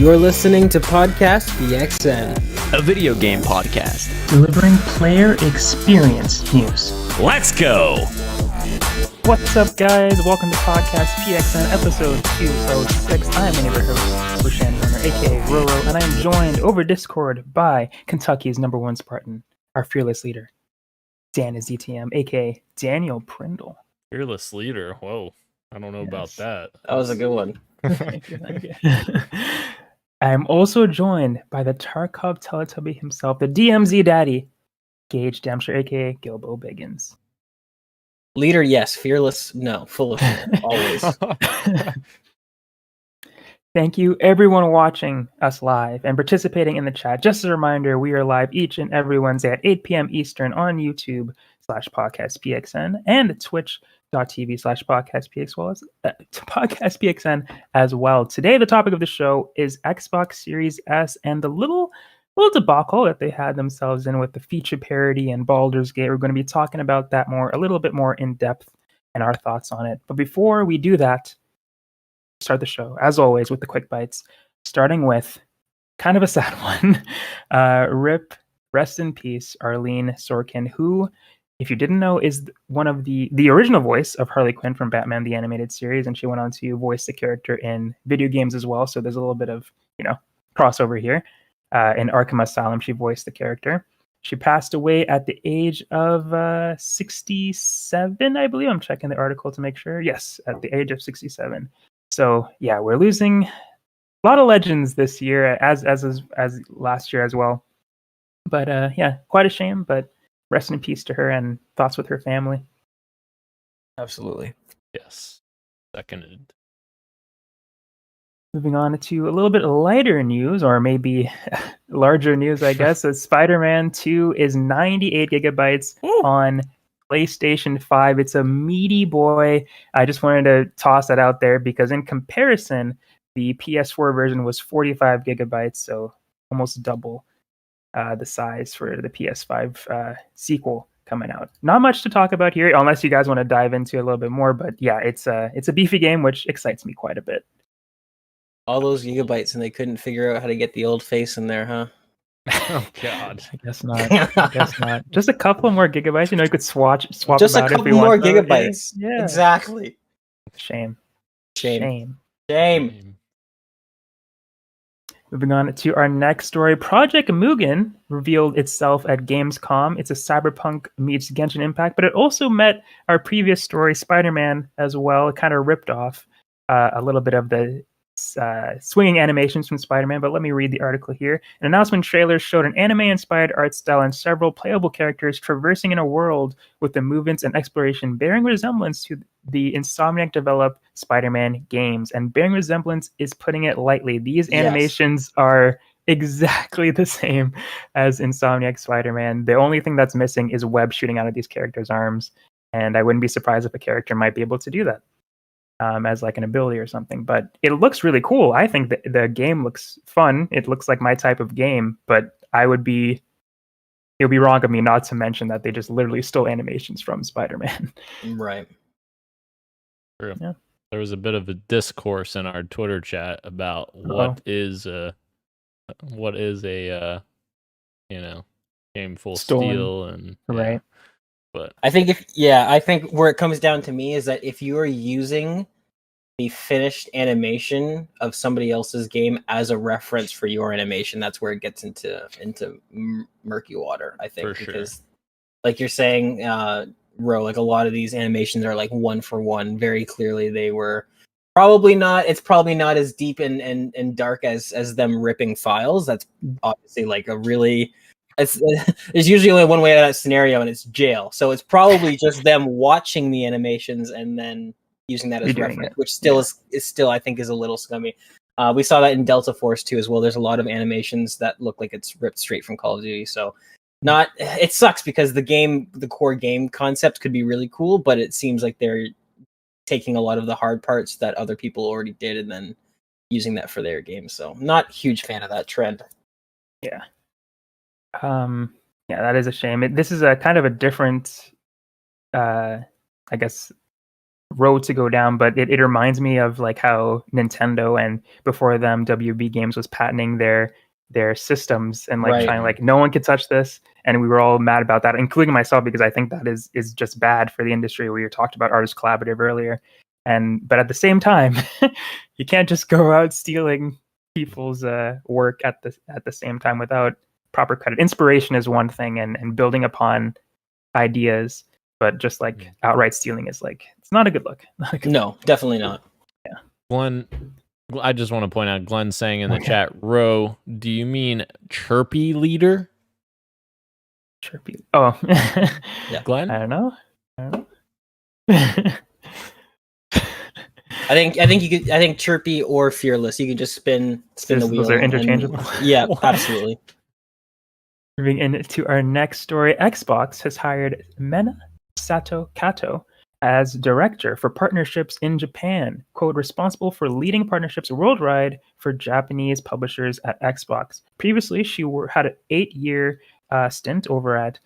You're listening to Podcast PXN, a video game podcast delivering player experience news. Let's go! What's up, guys? Welcome to Podcast PXN episode 206. I am your host, Roshan Turner, aka Roro, and I am joined over Discord by Kentucky's #1 Spartan, our fearless leader, Dan is ZTM, aka Daniel Prindle. Fearless leader. Whoa. I don't know about that. That was a good one. Thank you. I am also joined by the Tarkov Teletubby himself, the DMZ daddy, Gage Dempster, aka Gilbo Biggins. Leader, yes. Fearless, no. Full of shit, always. Thank you, everyone watching us live and participating in the chat. Just as a reminder, we are live each and every Wednesday at 8 p.m. Eastern on YouTube/PodcastPXN and Twitch.tv/PodcastPXN as well. Today, the topic of the show is Xbox Series S and the little debacle that they had themselves in with the feature parody and Baldur's Gate. We're going to be talking about that a little bit more in depth and our thoughts on it. But before we do that, start the show, as always, with the quick bites, starting with kind of a sad one. Rest in peace, Arlene Sorkin, who, if you didn't know, is one of the original voice of Harley Quinn from Batman the Animated Series, and she went on to voice the character in video games as well, so there's a little bit of, crossover here. In Arkham Asylum, she voiced the character. She passed away at the age of 67, I believe. I'm checking the article to make sure. Yes, at the age of 67. So yeah, we're losing a lot of legends this year, as last year as well. But yeah, quite a shame. But rest in peace to her, and thoughts with her family. Absolutely. Yes. Seconded. Moving on to a little bit lighter news, or maybe larger news, I guess. So Spider-Man 2 is 98 gigabytes on PlayStation 5. It's a meaty boy. I just wanted to toss that out there because in comparison, the PS4 version was 45 gigabytes, so almost double the size for the PS5 sequel coming out. Not much to talk about here, unless you guys want to dive into a little bit more. But yeah, it's a beefy game, which excites me quite a bit. All those gigabytes, and they couldn't figure out how to get the old face in there, huh? Oh, God. I guess not. Just a couple more gigabytes. You could swap Just about a it couple if you more want. gigabytes. Yeah. Exactly. Shame. Moving on to our next story. Project Mugen revealed itself at Gamescom. It's a Cyberpunk meets Genshin Impact, but it also met our previous story, Spider-Man, as well. It kind of ripped off a little bit of the swinging animations from Spider-Man, but let me read the article here. An announcement trailer showed an anime-inspired art style and several playable characters traversing in a world with the movements and exploration bearing resemblance to the Insomniac-developed Spider-Man games. And bearing resemblance is putting it lightly. These animations are exactly the same as Insomniac Spider-Man. The only thing that's missing is web shooting out of these characters' arms, and I wouldn't be surprised if a character might be able to do that. As like an ability or something, but it looks really cool. I think that the game looks fun. It looks like my type of game, but it would be wrong of me not to mention that they just literally stole animations from Spider-Man. Right. True. Yeah. There was a bit of a discourse in our Twitter chat about what is a game full steal and right. But I think where it comes down to me is that if you are using the finished animation of somebody else's game as a reference for your animation, that's where it gets into murky water, I think. For because sure. like you're saying, Ro, like a lot of these animations are like one for one. Very clearly they were probably not as deep and dark as them ripping files. That's obviously like a really there's usually only one way out of that scenario, and it's jail. So it's probably just them watching the animations and then using that as reference, which still is still, I think, is a little scummy. We saw that in Delta Force 2 as well. There's a lot of animations that look like it's ripped straight from Call of Duty. So it sucks because the core game concept could be really cool, but it seems like they're taking a lot of the hard parts that other people already did and then using that for their game. So not a huge fan of that trend. Yeah. Yeah, that is a shame. This is a kind of a different, I guess, road to go down, but it reminds me of like how Nintendo and before them WB Games was patenting their systems and like trying like no one could touch this, and we were all mad about that, including myself, because I think that is just bad for the industry. We talked about artist collaborative earlier, but at the same time, you can't just go out stealing people's work at the same time without proper credit. Inspiration is one thing, and building upon ideas, but just like outright stealing is like, it's not a good look. No, definitely not. Yeah. Glenn, I just want to point out, Glenn saying in the chat, Ro, do you mean chirpy leader? Chirpy. Oh, yeah. Glenn? I don't know. I think you could. I think chirpy or fearless. You can just spin the wheel. Those are interchangeable. Yeah, absolutely. Moving into our next story, Xbox has hired Mena Sato Kato as director for partnerships in Japan, quote, responsible for leading partnerships worldwide for Japanese publishers at Xbox. Previously, she had an 8-year stint over at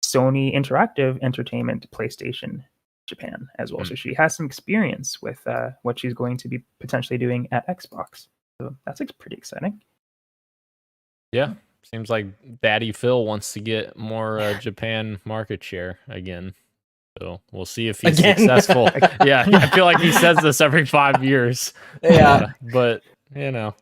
Sony Interactive Entertainment PlayStation Japan as well. So she has some experience with what she's going to be potentially doing at Xbox. So that's pretty exciting. Yeah. Seems like Daddy Phil wants to get more Japan market share again. So we'll see if he's successful. Yeah, I feel like he says this every 5 years. Yeah. But, you know,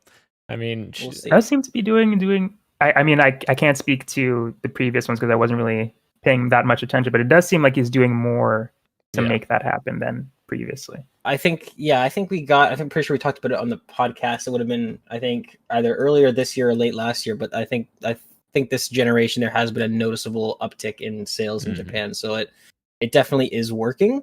I mean... We'll does seem to be doing... I mean, I can't speak to the previous ones because I wasn't really paying that much attention, but it does seem like he's doing more to make that happen than previously. I'm pretty sure we talked about it on the podcast. It would have been, I think, either earlier this year or late last year, but I think this generation there has been a noticeable uptick in sales in Japan. So it definitely is working.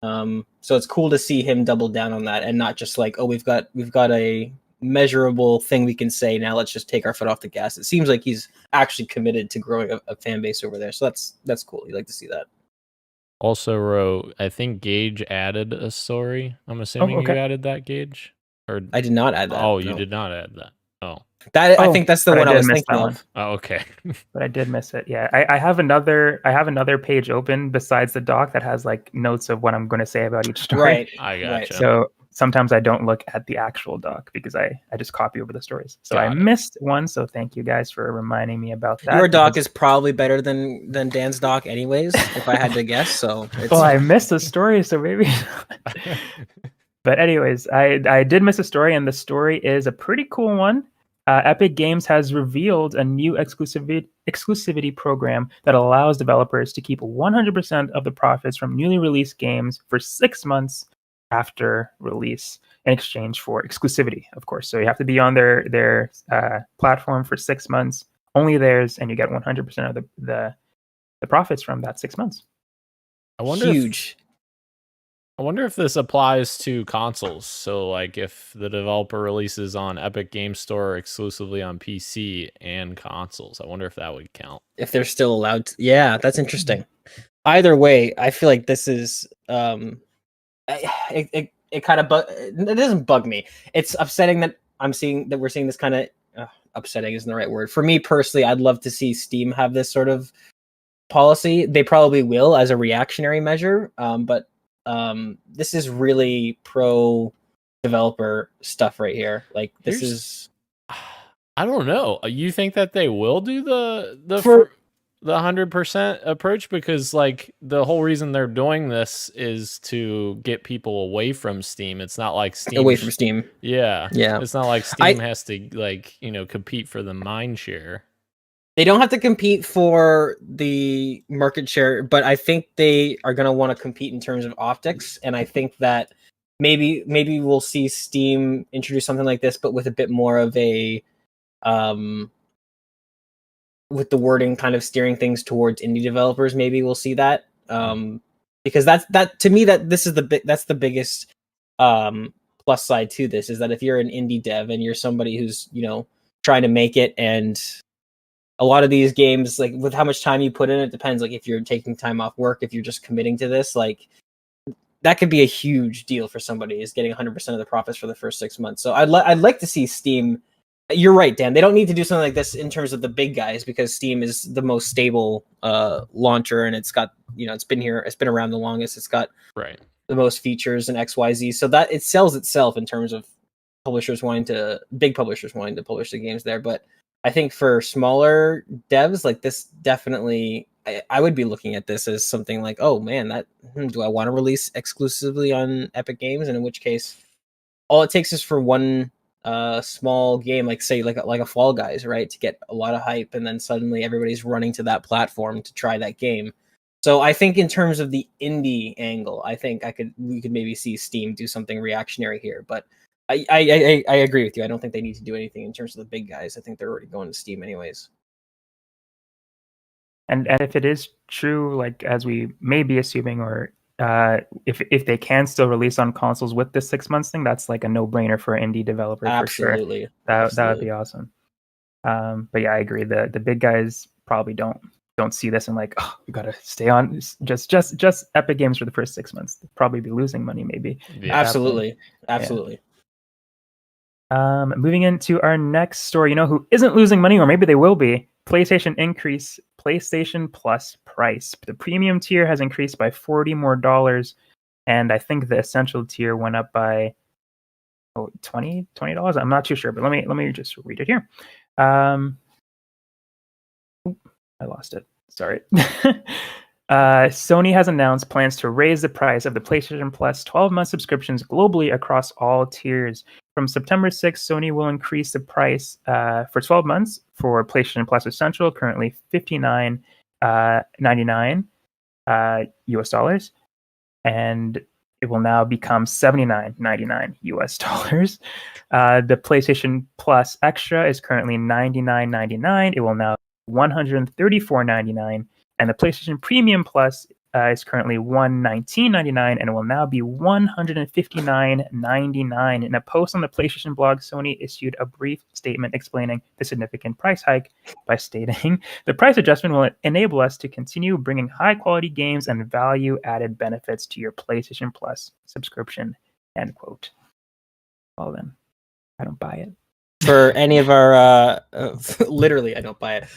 So it's cool to see him double down on that and not just like, oh, we've got a measurable thing we can say, now let's just take our foot off the gas. It seems like he's actually committed to growing a fan base over there. So that's cool. You like to see that. Also, Ro, I think Gage added a story. I'm assuming you added that, Gage? Or I did not add that. Oh, you did not add that. Oh. I think that's the one I was thinking of. Oh, okay. But I did miss it. Yeah, I have another page open besides the doc that has like notes of what I'm going to say about each story. Right. I gotcha. Right. So sometimes I don't look at the actual doc because I just copy over the stories. So I missed one. So thank you guys for reminding me about that. Your doc is probably better than Dan's doc, anyways. If I had to guess, so. Well, I missed the story, so maybe. But anyways, I did miss a story, and the story is a pretty cool one. Epic Games has revealed a new exclusivity program that allows developers to keep 100% of the profits from newly released games for 6 months after release in exchange for exclusivity, of course. So you have to be on their platform for 6 months, only theirs, and you get 100% of the profits from that 6 months. I wonder if this applies to consoles. So, like, if the developer releases on Epic Games Store exclusively on PC and consoles, I wonder if that would count. If they're still allowed to. Yeah, that's interesting. Either way, I feel like this is it kind of it doesn't bug me. It's upsetting that we're seeing this kind of upsetting isn't the right word. For me personally, I'd love to see Steam have this sort of policy. They probably will as a reactionary measure, but this is really pro developer stuff right here. Like this is, I don't know. You think that they will do the 100% approach? Because like the whole reason they're doing this is to get people away from Steam. It's not like Steam away from Steam. Yeah. Yeah. It's not like Steam has to like, compete for the mind share. They don't have to compete for the market share, but I think they are going to want to compete in terms of optics. And I think that maybe we'll see Steam introduce something like this, but with a bit more of a, with the wording kind of steering things towards indie developers. Maybe we'll see that, because that to me, that's the biggest plus side to this, is that if you're an indie dev and you're somebody who's trying to make it, and a lot of these games, like with how much time you put in, it depends. Like if you're taking time off work, if you're just committing to this, like that could be a huge deal for somebody, is getting 100% of the profits for the first 6 months. So I'd like to see Steam. You're right, Dan. They don't need to do something like this in terms of the big guys, because Steam is the most stable launcher, and it's got it's been around the longest. It's got right. the most features and XYZ. So that it sells itself in terms of big publishers wanting to publish the games there. But I think for smaller devs, like this, definitely, I would be looking at this as something like, oh man, do I want to release exclusively on Epic Games? And in which case, all it takes is for one small game, like say like a Fall Guys, right, to get a lot of hype, and then suddenly everybody's running to that platform to try that game. So I think in terms of the indie angle, I think we could maybe see Steam do something reactionary here, but I agree with you. I don't think they need to do anything in terms of the big guys. I think they're already going to Steam anyways. And if it is true, like as we may be assuming, or if they can still release on consoles with this 6 months thing, that's like a no-brainer for an indie developer. Absolutely. For sure. That would be awesome. But yeah, I agree. The big guys probably don't see this and like, oh, we gotta stay on just Epic Games for the first 6 months. They'll probably be losing money, maybe. Yeah. Absolutely. Yeah. Moving into our next story, you know who isn't losing money, or maybe they will be? PlayStation increase PlayStation Plus price. The premium tier has increased by $40 more, and I think the essential tier went up by $20. I'm not too sure, but let me just read it here. I lost it. Sorry. Sony has announced plans to raise the price of the PlayStation Plus 12-month subscriptions globally across all tiers. From September 6th, Sony will increase the price for 12 months for PlayStation Plus Essential, currently $59.99 US dollars, and it will now become $79.99 US dollars. The PlayStation Plus Extra is currently $99.99. It will now be $134.99. And the PlayStation Premium Plus is currently $119.99, and it will now be $159.99. In a post on the PlayStation blog, Sony issued a brief statement explaining the significant price hike by stating, "The price adjustment will enable us to continue bringing high-quality games and value-added benefits to your PlayStation Plus subscription." End quote. Well then, I don't buy it. For any of our, literally, I don't buy it.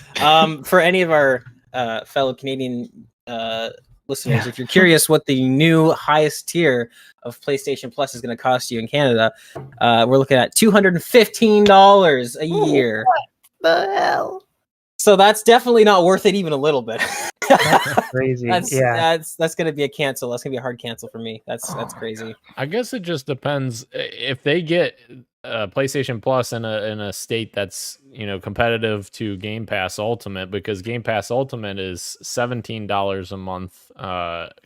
For any of our fellow Canadian listeners, if you're curious what the new highest tier of PlayStation Plus is going to cost you in Canada, we're looking at $215 a year. What the hell? So that's definitely not worth it, even a little bit. That's crazy. That's going to be a cancel. That's going to be a hard cancel for me. That's crazy. I guess it just depends if they get PlayStation Plus in a state that's, you know, competitive to Game Pass Ultimate, because Game Pass Ultimate is $17 a month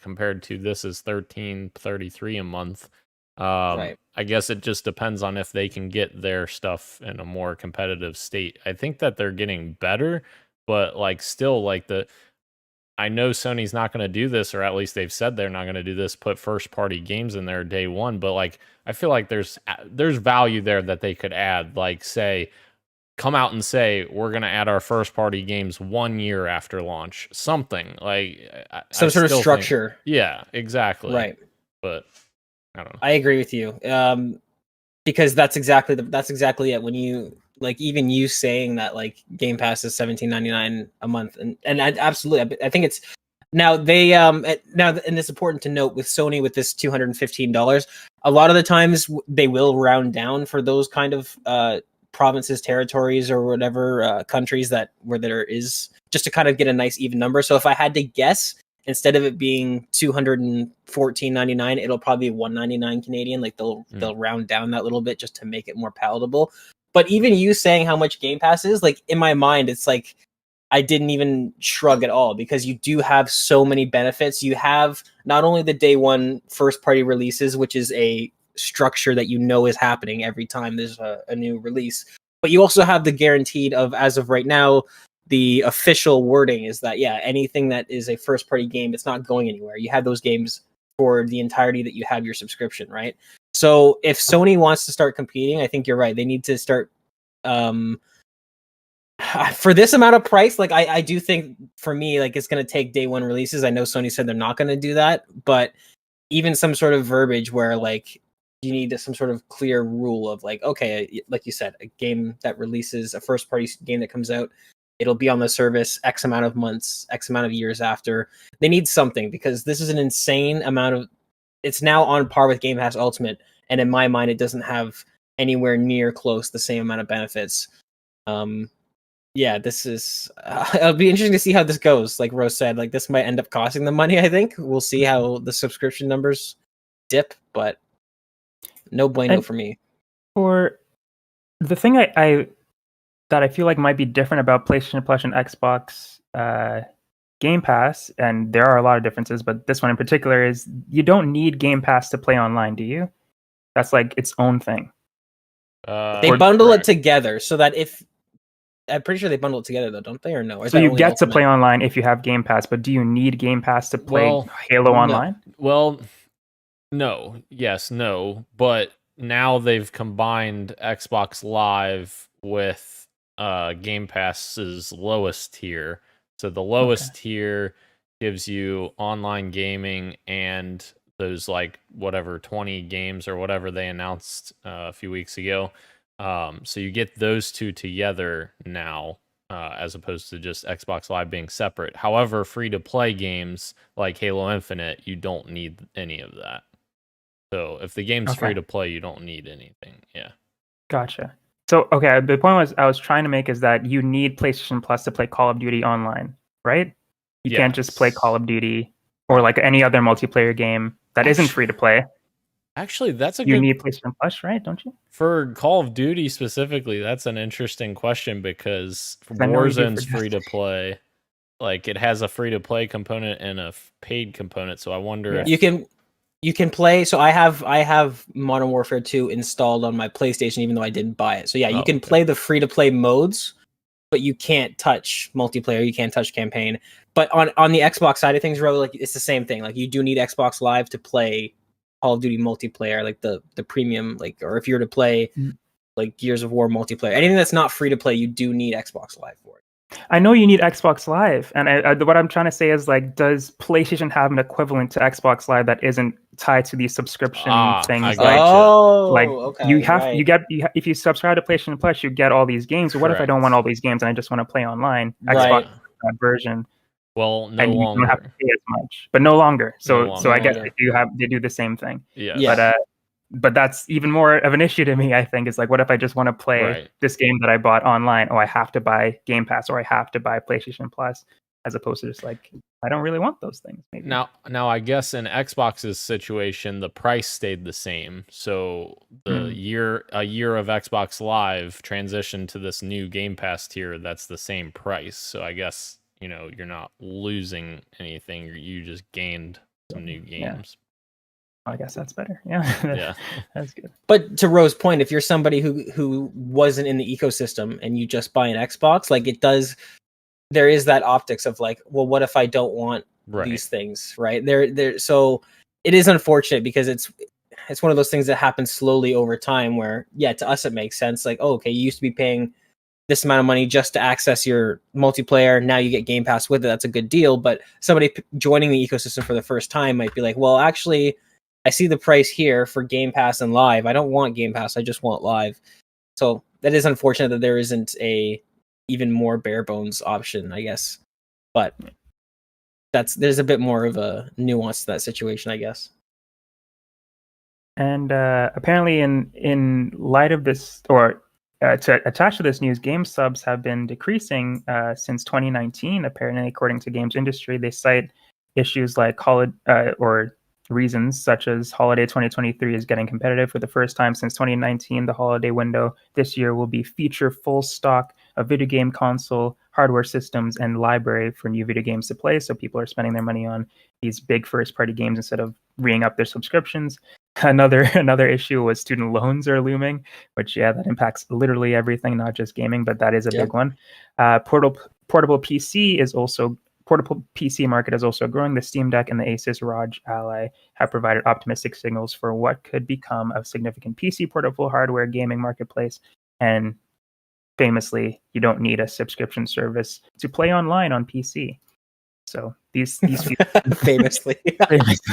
compared to this is $13.33 a month. Right. I guess it just depends on if they can get their stuff in a more competitive state. I think that they're getting better, but like still like I know Sony's not going to do this, or at least they've said they're not going to do this, put first party games in there day one, but like I feel like there's value there that they could add, like say come out and say we're going to add our first party games 1 year after launch, something like some sort of structure. Yeah, exactly. Right. But I don't know. I agree with you. Because that's exactly it. When you like, even you saying that like Game Pass is $17.99 a month, and absolutely, I think it's now they and it's important to note with Sony with this $215. A lot of the times they will round down for those kind of provinces, territories, or whatever countries where there is, just to kind of get a nice even number. So if I had to guess, instead of it being $214.99, it'll probably be $199 Canadian. Like they'll round down that little bit just to make it more palatable. But even you saying how much Game Pass is, like in my mind, it's like I didn't even shrug at all, because you do have so many benefits. You have not only the day one first party releases, which is a structure that you know is happening every time there's a new release, but you also have the guaranteed of, as of right now, the official wording is that, yeah, anything that is a first party game, it's not going anywhere. You have those games for the entirety that you have your subscription, right? So if Sony wants to start competing, I think you're right. They need to start for this amount of price. Like I do think for me, like it's going to take day one releases. I know Sony said they're not going to do that, but even some sort of verbiage where like you need some sort of clear rule of like, okay, like you said, a game that releases, a first party game that comes out, it'll be on the service X amount of months, X amount of years after. They need something, because this is an insane amount of it's now on par with Game Pass Ultimate, and in my mind, it doesn't have anywhere near close the same amount of benefits. Yeah, this is. It'll be interesting to see how this goes. Like Rose said, like this might end up costing them money. I think we'll see how the subscription numbers dip, but no bueno for me. For the thing that I feel like might be different about PlayStation Plus and Xbox Game Pass, and there are a lot of differences, but this one in particular is you don't need Game Pass to play online, do you? That's like its own thing. They bundle it together so that if I'm pretty sure they bundle it together though, don't they? Or no? Or so you get to play online if you have Game Pass, but do you need Game Pass to play Halo online? Well, no. Yes, no. But now they've combined Xbox Live with Game Pass's lowest tier. So the lowest tier gives you online gaming and those like whatever 20 games or whatever they announced a few weeks ago. So you get those two together now, as opposed to just Xbox Live being separate. However, free-to-play games like Halo Infinite, you don't need any of that. So if the game's free-to-play, you don't need anything. Yeah. Gotcha. So, okay, the point I was trying to make is that you need PlayStation Plus to play Call of Duty online, right? You can't just play Call of Duty or like any other multiplayer game that isn't free-to-play. Actually, you need PlayStation Plus, right? Don't you? For Call of Duty specifically, that's an interesting question because Warzone's free to play. Like it has a free to play component and a paid component. So I wonder if you can play. So I have Modern Warfare 2 installed on my PlayStation, even though I didn't buy it. So yeah, you can play the free to play modes, but you can't touch multiplayer. You can't touch campaign. But on the Xbox side of things, Ro, like it's the same thing. Like you do need Xbox Live to play Call of Duty multiplayer, like the premium, like, or if you're to play like Gears of War multiplayer, anything that's not free to play, you do need Xbox Live for it. I know you need Xbox Live, and what I'm trying to say is like, does PlayStation have an equivalent to Xbox Live that isn't tied to these subscription things? If you subscribe to PlayStation Plus, you get all these games. So what if I don't want all these games and I just want to play online? Xbox version. Well, no longer. You don't have to pay as much, but no longer. So I guess they do the same thing. Yeah. But that's even more of an issue to me, I think. Is like, what if I just want to play this game that I bought online? Oh, I have to buy Game Pass or I have to buy PlayStation Plus, as opposed to just like, I don't really want those things. Maybe. Now I guess in Xbox's situation, the price stayed the same. So a year of Xbox Live transitioned to this new Game Pass tier. That's the same price. So I guess, you're not losing anything. You just gained some new games. I guess that's better. Yeah. That's good. But to Rose's point, if you're somebody who wasn't in the ecosystem and you just buy an Xbox, like there is that optics of like, well, what if I don't want these things, right? So it is unfortunate because it's one of those things that happens slowly over time where, to us it makes sense. Like, oh, okay, you used to be paying this amount of money just to access your multiplayer. Now you get Game Pass with it. That's a good deal. But somebody joining the ecosystem for the first time might be like, well, actually, I see the price here for Game Pass and Live. I don't want Game Pass. I just want Live. So that is unfortunate that there isn't a even more bare bones option, I guess. But there's a bit more of a nuance to that situation, I guess. And apparently in light of this, or to attach to this news, game subs have been decreasing since 2019. Apparently, according to Games Industry, they cite issues like or reasons such as holiday 2023 is getting competitive for the first time since 2019. The holiday window this year will be feature full stock of video game console hardware systems and library for new video games to play. So people are spending their money on these big first party games instead of re-ing up their subscriptions. Another issue was student loans are looming, which that impacts literally everything, not just gaming, but that is a big one. Portable PC market is also growing. The Steam Deck and the Asus ROG Ally have provided optimistic signals for what could become a significant PC portable hardware gaming marketplace. And famously, you don't need a subscription service to play online on PC. So these famously,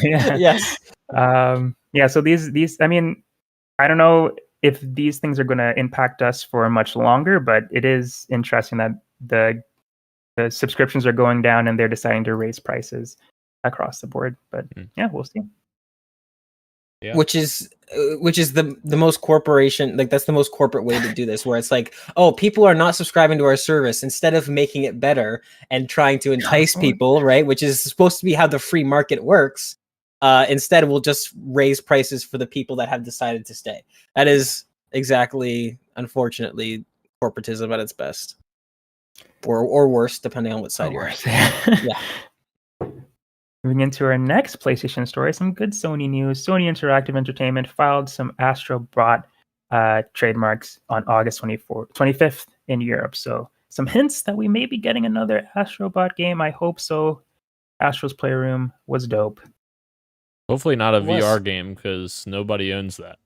yes. So these, I mean, I don't know if these things are going to impact us for much longer, but it is interesting that the subscriptions are going down and they're deciding to raise prices across the board. But we'll see. Yeah. which is the most corporation, like that's the most corporate way to do this, where it's like, oh, people are not subscribing to our service. Instead of making it better and trying to entice people, right, which is supposed to be how the free market works, instead we'll just raise prices for the people that have decided to stay. That is exactly, unfortunately, corporatism at its best, or worse, depending on what side you're at. Yeah. Moving into our next PlayStation story, some good Sony news. Sony Interactive Entertainment filed some Astrobot trademarks on August 25th in Europe. So some hints that we may be getting another Astrobot game. I hope so. Astro's Playroom was dope. Hopefully not a It was. VR game because nobody owns that.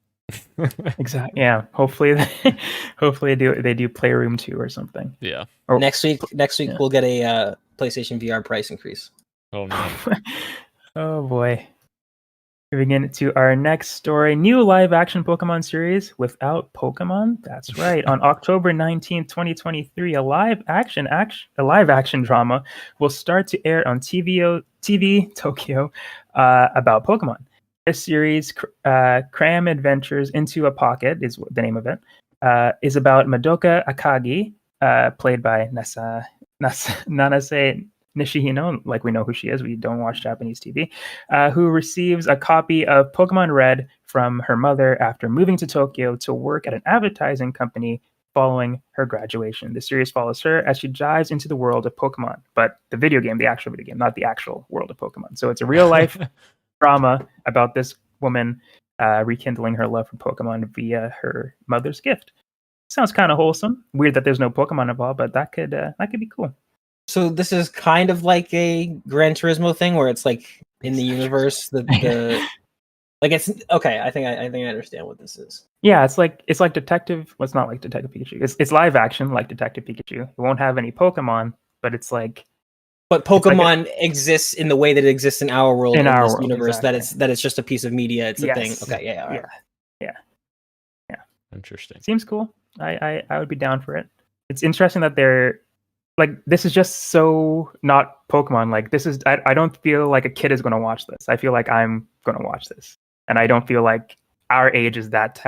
Exactly. Yeah. Hopefully, hopefully they do Playroom 2 or something. Yeah. Or, Next week yeah. we'll get a PlayStation VR price increase. Oh no. Oh boy. Moving into our next story, new live-action Pokemon series without Pokemon. That's right. On October 19th, 2023, a live-action drama will start to air on TV Tokyo about Pokemon. This series, Cram Adventures into a Pocket, is the name of it, is about Madoka Akagi, played by Nanase Nishihino, like we know who she is, we don't watch Japanese TV, who receives a copy of Pokemon Red from her mother after moving to Tokyo to work at an advertising company following her graduation. The series follows her as she dives into the world of Pokemon, but the video game, the actual video game, not the actual world of Pokemon. So it's a real life drama about this woman rekindling her love for Pokemon via her mother's gift. Sounds kind of wholesome. Weird that there's no Pokemon involved, but that could be cool. So this is kind of like a Gran Turismo thing, where it's like in the universe, the like it's okay. I think I understand what this is. Yeah, it's like Detective. Well, it's not like Detective Pikachu. It's live action like Detective Pikachu. It won't have any Pokemon, but it's like. But Pokemon exists in the way that it exists in our world, in this universe. Exactly. That it's just a piece of media. It's a thing. Okay, yeah, all right. Yeah. Interesting. Seems cool. I would be down for it. It's interesting that they're like, this is just so not Pokemon. Like, this is I don't feel like a kid is going to watch this. I feel like I'm going to watch this, and I don't feel like our age is that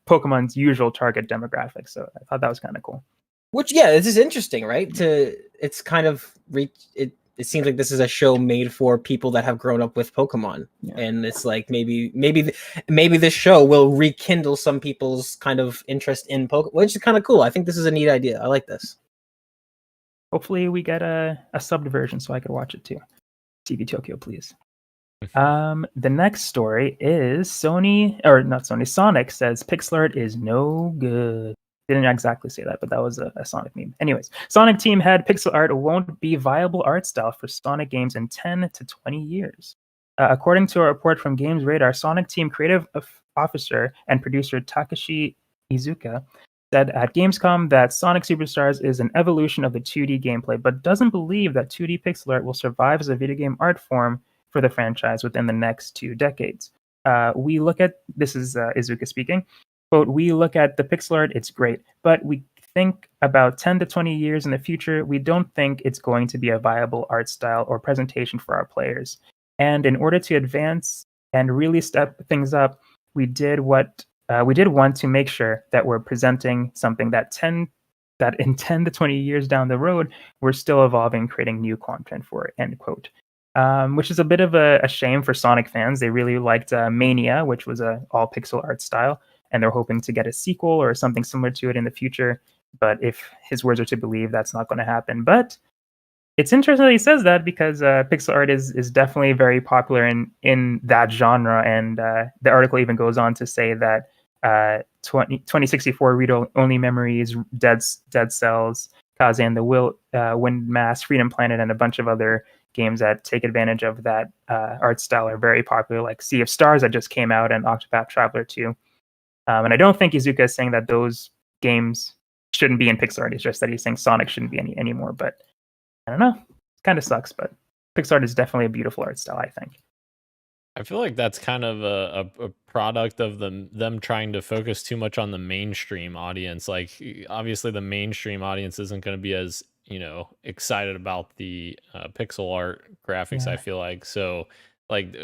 Pokemon's usual target demographic. So I thought that was kind of cool. Which, yeah, this is interesting, right? It's kind of it. It seems like this is a show made for people that have grown up with Pokemon, and it's like maybe this show will rekindle some people's kind of interest in Pokemon, which is kind of cool. I think this is a neat idea. I like this. Hopefully we get a subbed version so I could watch it too. TV Tokyo, please. The next story is Sonic says pixel art is no good. Didn't exactly say that, but that was a Sonic meme. Anyways, Sonic team head pixel art won't be viable art style for Sonic games in 10 to 20 years. According to a report from Games Radar, Sonic team creative officer and producer Takashi Iizuka said at Gamescom that Sonic Superstars is an evolution of the 2D gameplay, but doesn't believe that 2D pixel art will survive as a video game art form for the franchise within the next 2 decades. This is Iizuka speaking, quote, "We look at the pixel art, it's great, but we think about 10 to 20 years in the future, we don't think it's going to be a viable art style or presentation for our players. And in order to advance and really step things up, we did want to make sure that we're presenting something that in 10 to 20 years down the road, we're still evolving, creating new content for it," end quote. Which is a bit of a shame for Sonic fans. They really liked Mania, which was a all pixel art style, and they're hoping to get a sequel or something similar to it in the future. But if his words are to believe, that's not going to happen. But it's interesting that he says that, because pixel art is definitely very popular in that genre. And the article even goes on to say that 2064 read-only memories, Dead Cells, Kaze and the Wind Mass, Freedom Planet, and a bunch of other games that take advantage of that art style are very popular, like Sea of Stars that just came out and Octopath Traveler 2. And I don't think Iizuka is saying that those games shouldn't be in pixel art. It's just that he's saying Sonic shouldn't be anymore. But I don't know. It kind of sucks, but pixel art is definitely a beautiful art style, I think. I feel like that's kind of a product of them trying to focus too much on the mainstream audience. Like, obviously the mainstream audience isn't going to be as, excited about the pixel art graphics, I feel like. So, like,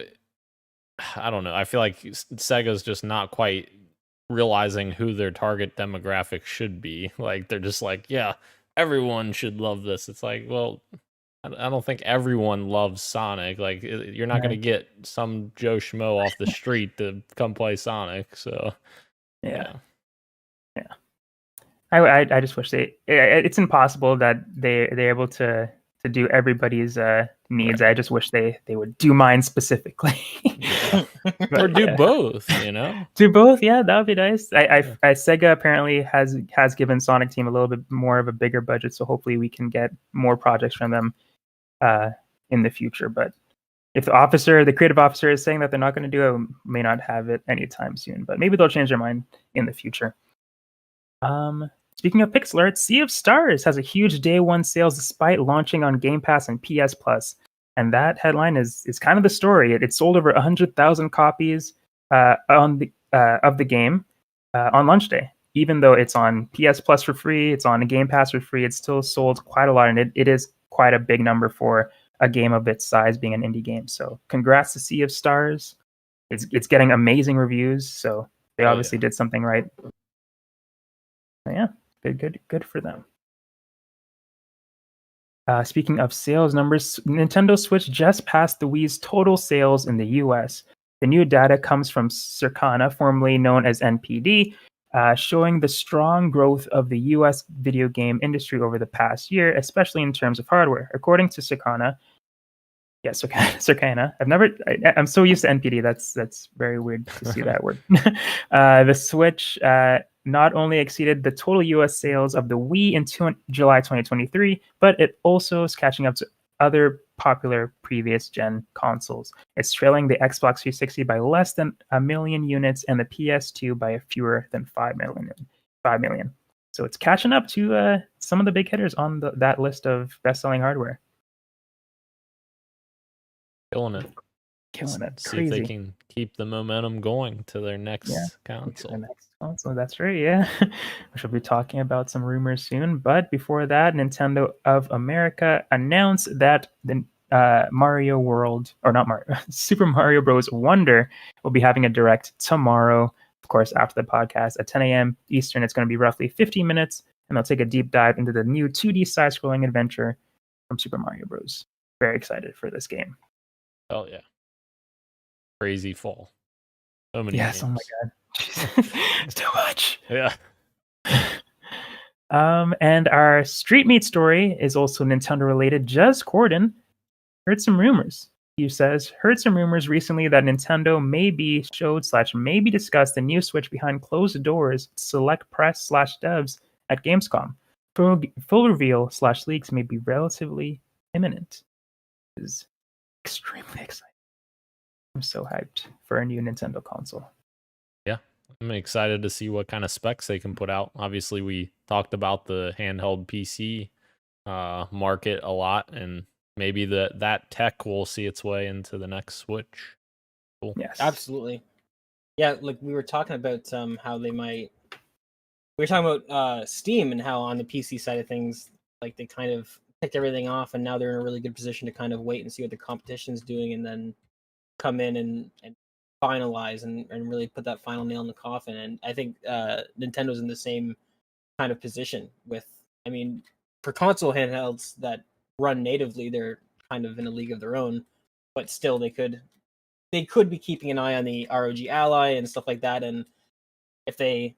I don't know. I feel like Sega's just not quite realizing who their target demographic should be. Like they're just like, yeah, everyone should love this. It's like, well, I don't think everyone loves Sonic. Like you're not going to get some Joe Schmo off the street to come play Sonic. So yeah. I just wish it's impossible that they're able to do everybody's needs. Right. I just wish they would do mine specifically. But, or do both, Do both, yeah, that would be nice. Sega apparently has given Sonic Team a little bit more of a bigger budget, so hopefully we can get more projects from them in the future. But if the creative officer is saying that they're not going to do it, we may not have it anytime soon. But maybe they'll change their mind in the future. Speaking of pixel art, Sea of Stars has a huge day one sales despite launching on Game Pass and PS Plus. And that headline is kind of the story. It sold over 100,000 copies of the game on launch day. Even though it's on PS Plus for free, it's on Game Pass for free, it still sold quite a lot. And it is quite a big number for a game of its size being an indie game. So congrats to Sea of Stars. It's getting amazing reviews. So they obviously did something right. So yeah, good for them. Speaking of sales numbers, Nintendo Switch just passed the Wii's total sales in the US. The new data comes from Circana, formerly known as NPD, showing the strong growth of the US video game industry over the past year, especially in terms of hardware. According to Circana, Circana. I'm so used to NPD. That's very weird to see that word. The Switch not only exceeded the total US sales of the Wii in July 2023, but it also is catching up to other popular previous gen consoles. It's trailing the Xbox 360 by less than 1 million units and the PS2 by fewer than 5 million. So it's catching up to some of the big hitters on that list of best-selling hardware. Killing it. See Crazy. if they can keep the momentum going to their next console. The next console, that's right, yeah. We shall be talking about some rumors soon. But before that, Nintendo of America announced that the Mario World, or not Mario, Super Mario Bros. Wonder will be having a direct tomorrow. Of course, after the podcast at 10 a.m. Eastern, it's going to be roughly 15 minutes, and they'll take a deep dive into the new 2D side-scrolling adventure from Super Mario Bros. Very excited for this game. Oh yeah. Crazy fall. So many games. Oh my god. It's too much. Yeah. And our Street Meat story is also Nintendo related. Jez Corden heard some rumors. He says, heard some rumors recently that Nintendo maybe discussed the new Switch behind closed doors, select press /devs at Gamescom. Full reveal /leaks may be relatively imminent. It is extremely exciting. I'm so hyped for a new Nintendo console. Yeah, I'm excited to see what kind of specs they can put out. Obviously, we talked about the handheld PC market a lot, and maybe that tech will see its way into the next Switch. Cool. Yes, absolutely. Yeah, like we were talking about how they might. We were talking about Steam and how on the PC side of things, like they kind of picked everything off, and now they're in a really good position to kind of wait and see what the competition's doing, and then come in and finalize and really put that final nail in the coffin. And I think Nintendo's in the same kind of position with, I mean, for console handhelds that run natively, they're kind of in a league of their own, but still they could be keeping an eye on the ROG Ally and stuff like that. And if they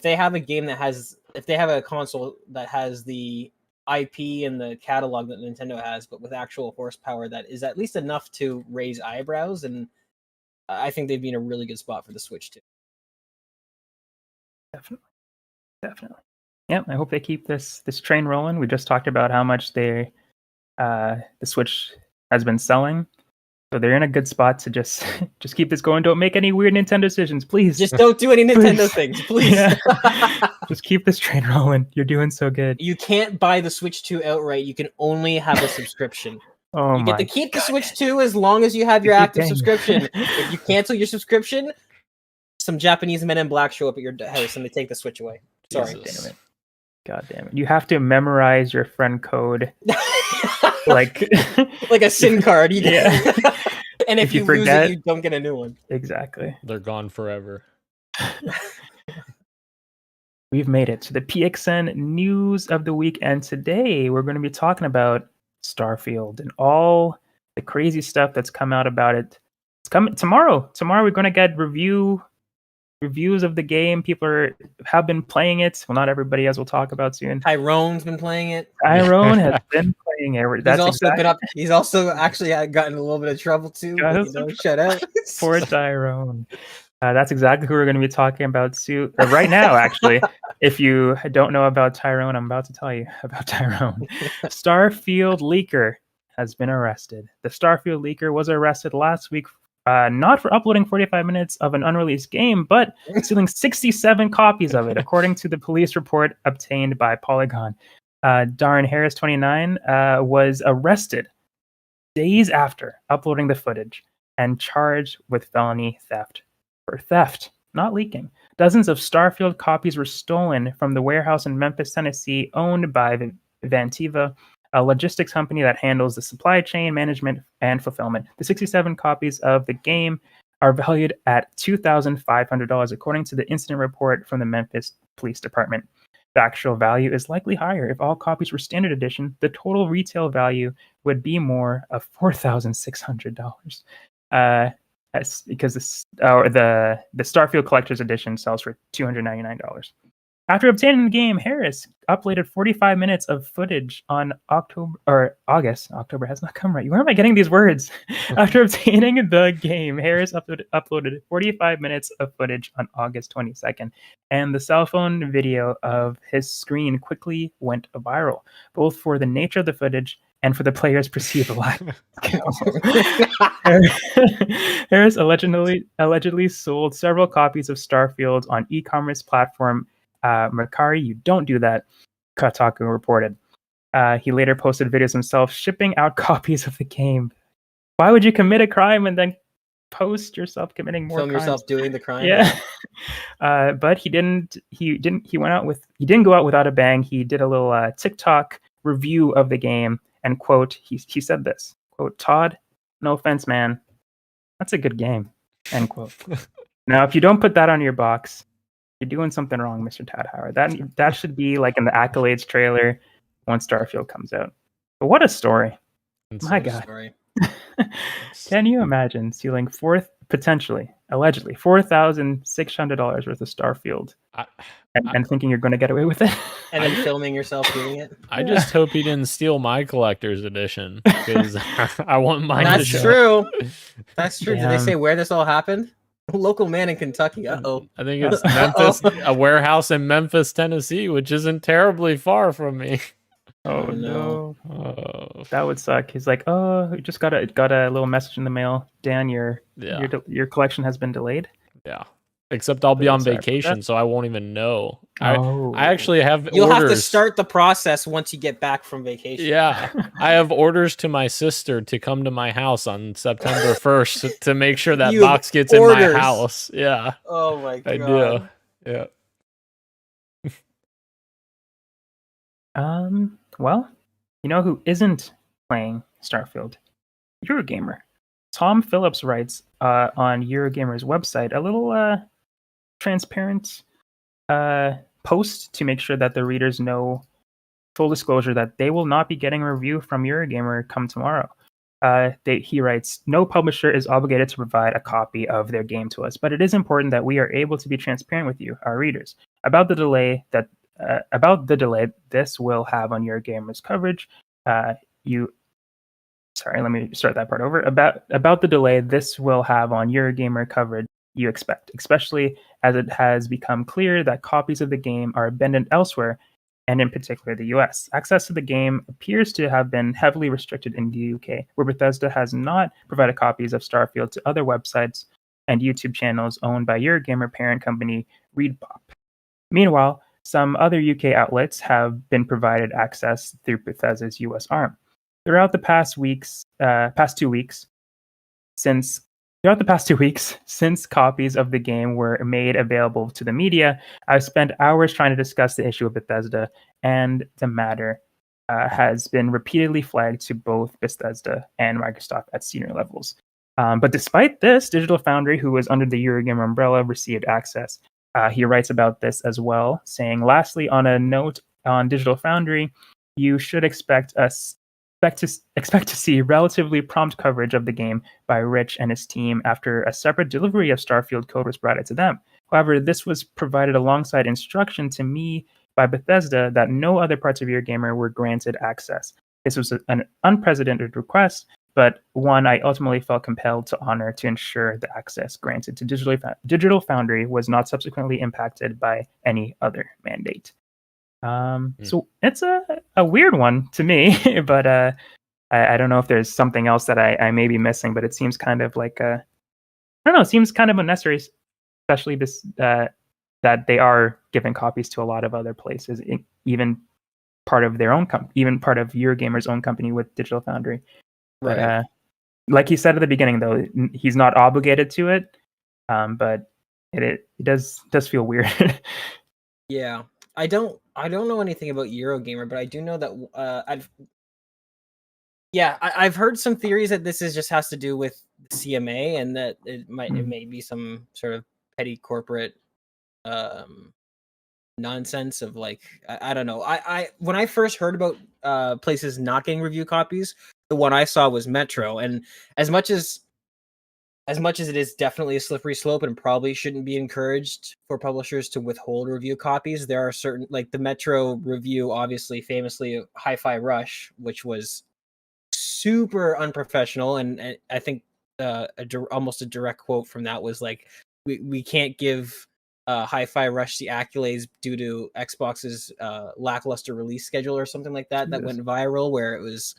have a game that has, if they have a console that has the IP and the catalog that Nintendo has, but with actual horsepower that is at least enough to raise eyebrows, and I think they'd be in a really good spot for the Switch too. Definitely. Yeah, I hope they keep this train rolling. We just talked about how much the Switch has been selling, so they're in a good spot to just keep this going. Don't make any weird Nintendo decisions, please. Just don't do any Nintendo things, please. Yeah. Just keep this train rolling. You're doing so good. You can't buy the Switch 2 outright. You can only have a subscription. You get to keep the Switch 2 as long as you have your active subscription. If you cancel your subscription, some Japanese men in black show up at your house and they take the Switch away. Sorry. Damn it. God damn it. You have to memorize your friend code. like a SIM card. Yeah. And if you lose forget, it, you don't get a new one. Exactly. They're gone forever. We've made it to the PXN news of the week, and today we're going to be talking about Starfield and all the crazy stuff that's come out about it. It's coming tomorrow. Tomorrow we're going to get reviews of the game. People have been playing it. Well, not everybody, as we'll talk about soon. Tyrone's been playing it. Tyrone has been playing it. He's also actually gotten in a little bit of trouble too. But, shut out. Poor Tyrone. That's exactly who we're going to be talking about soon, right now, actually. If you don't know about Tyrone, I'm about to tell you about Tyrone. Starfield leaker has been arrested. The Starfield leaker was arrested last week, not for uploading 45 minutes of an unreleased game, but stealing 67 copies of it, according to the police report obtained by Polygon. Darren Harris, 29, was arrested days after uploading the footage and charged with felony theft. For theft, not leaking. Dozens of Starfield copies were stolen from the warehouse in Memphis, Tennessee, owned by Vantiva, a logistics company that handles the supply chain management and fulfillment. The 67 copies of the game are valued at $2,500, according to the incident report from the Memphis Police Department. The actual value is likely higher. If all copies were standard edition, the total retail value would be more of $4,600. Because the Starfield Collector's Edition sells for $299. After obtaining the game, Harris uploaded 45 minutes of footage on August. October has not come right. Where am I getting these words? After obtaining the game, Harris uploaded 45 minutes of footage on August 22nd, and the cell phone video of his screen quickly went viral, both for the nature of the footage and for the player's perceived lack of skill. Harris allegedly sold several copies of Starfield on e-commerce platform Mercari. You don't do that, Kotaku reported. He later posted videos himself shipping out copies of the game. Why would you commit a crime and then post yourself committing more crimes? Film yourself doing the crime. Yeah. But he didn't go out without a bang. He did a little TikTok review of the game, and quote, he said this, quote, "Todd, no offense, man, that's a good game," end quote. Now, if you don't put that on your box, you're doing something wrong, Mr. Todd Howard. That should be like in the accolades trailer once Starfield comes out. But what a story. My God. Story. Can you imagine stealing allegedly $4,600 worth of Starfield and thinking you're going to get away with it? And then filming yourself doing it? I just hope he didn't steal my collector's edition, because I want mine to That's show. true. That's true. Damn. Did they say where this all happened? A local man in Kentucky. Uh-oh. I think it's Memphis, a warehouse in Memphis, Tennessee, which isn't terribly far from me. Oh no. Oh. That would suck. He's like, "Oh, we just got a little message in the mail. Dan, your collection has been delayed." Yeah. Except I'll be on Sorry. vacation, so I won't even know. Oh. I actually have You'll orders. have to start the process once you get back from vacation. Yeah. I have orders to my sister to come to my house on September 1st to make sure that You box gets orders. in my house. Yeah. Oh my God. I do. Yeah. Well, you know who isn't playing Starfield? Eurogamer. Tom Phillips writes on Eurogamer's website a little transparent post to make sure that the readers know, full disclosure, that they will not be getting a review from Eurogamer come tomorrow. He writes, "No publisher is obligated to provide a copy of their game to us, but it is important that we are able to be transparent with you, our readers, about the delay this will have on Eurogamer's coverage. Sorry, let me start that part over. About the delay this will have on Eurogamer coverage you expect, especially as it has become clear that copies of the game are abandoned elsewhere, and in particular the US. Access to the game appears to have been heavily restricted in the UK, where Bethesda has not provided copies of Starfield to other websites and YouTube channels owned by Eurogamer parent company ReadPop. Meanwhile, some other UK outlets have been provided access through Bethesda's US arm. Throughout the past 2 weeks, since copies of the game were made available to the media, I've spent hours trying to discuss the issue with Bethesda, and the matter has been repeatedly flagged to both Bethesda and Microsoft at senior levels. But despite this, Digital Foundry, who was under the Eurogamer umbrella, received access. He writes about this as well, saying, lastly, on a note on Digital Foundry, you should expect to see relatively prompt coverage of the game by Rich and his team after a separate delivery of Starfield code was provided to them. However, this was provided alongside instruction to me by Bethesda that no other parts of Eurogamer were granted access. This was an unprecedented request, but one I ultimately felt compelled to honor to ensure the access granted to Digital Foundry was not subsequently impacted by any other mandate. So it's a weird one to me, but I don't know if there's something else that I may be missing, but it seems kind of like I don't know, it seems kind of unnecessary, especially this that they are giving copies to a lot of other places, even part of their own even part of Eurogamer's own company with Digital Foundry. But Right. like he said at the beginning, though, he's not obligated to it. But it does feel weird. Yeah. I don't know anything about Eurogamer, but I do know that I've heard some theories that this just has to do with the CMA, and that it may be some sort of petty corporate nonsense of like I don't know. I when I first heard about places not getting review copies, the one I saw was Metro, and as much as it is definitely a slippery slope and probably shouldn't be encouraged for publishers to withhold review copies, there are certain, like the Metro review, obviously famously Hi-Fi Rush, which was super unprofessional, and I think almost a direct quote from that was like, we can't give Hi-Fi Rush the accolades due to Xbox's lackluster release schedule or something like that. That Yes. went viral, where it was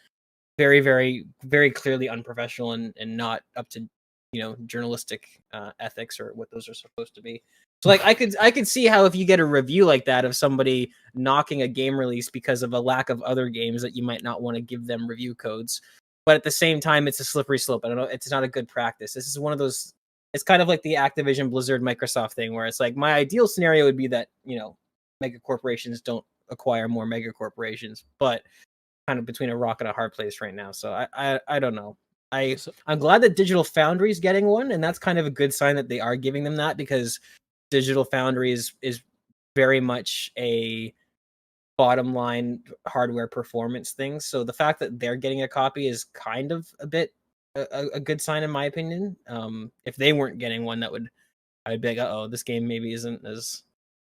very, very, very clearly unprofessional and not up to journalistic ethics or what those are supposed to be. So like I could see how if you get a review like that of somebody knocking a game release because of a lack of other games, that you might not want to give them review codes. But at the same time, it's a slippery slope. I don't know. It's not a good practice. This is one of those. It's kind of like the Activision, Blizzard, Microsoft thing, where it's like my ideal scenario would be that mega corporations don't acquire more mega corporations, but kind of between a rock and a hard place right now. So I don't know. I'm glad that Digital Foundry is getting one, and that's kind of a good sign that they are giving them that, because Digital Foundry is very much a bottom line hardware performance thing. So the fact that they're getting a copy is kind of a bit a good sign, in my opinion. If they weren't getting one, I'd be like, oh, this game maybe isn't as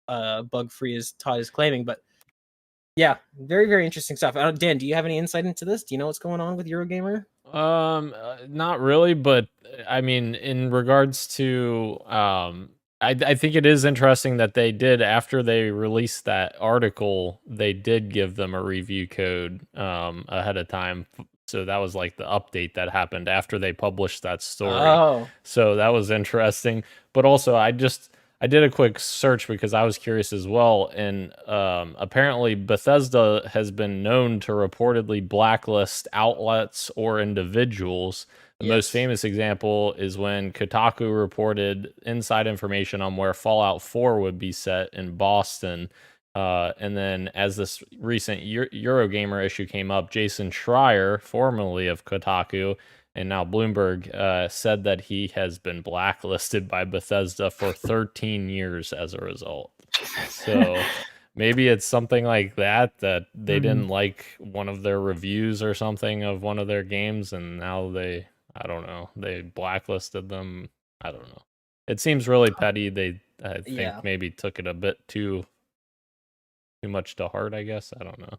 bug free as Todd is claiming. But yeah, very, very interesting stuff. Dan, do you have any insight into this? Do you know what's going on with Eurogamer? Not really, but I mean, in regards to, I think it is interesting that they did, after they released that article, they did give them a review code ahead of time. So that was like the update that happened after they published that story. Oh, So that was interesting. But also, I did a quick search because I was curious as well, and apparently Bethesda has been known to reportedly blacklist outlets or individuals. The most famous example is when Kotaku reported inside information on where Fallout 4 would be set in Boston. And then as this recent Eurogamer issue came up, Jason Schreier, formerly of Kotaku, and now Bloomberg, said that he has been blacklisted by Bethesda for 13 years as a result. So maybe it's something like that they didn't like one of their reviews or something of one of their games, and now they blacklisted them. I don't know. It seems really petty. I think maybe took it a bit too much to heart, I guess. I don't know.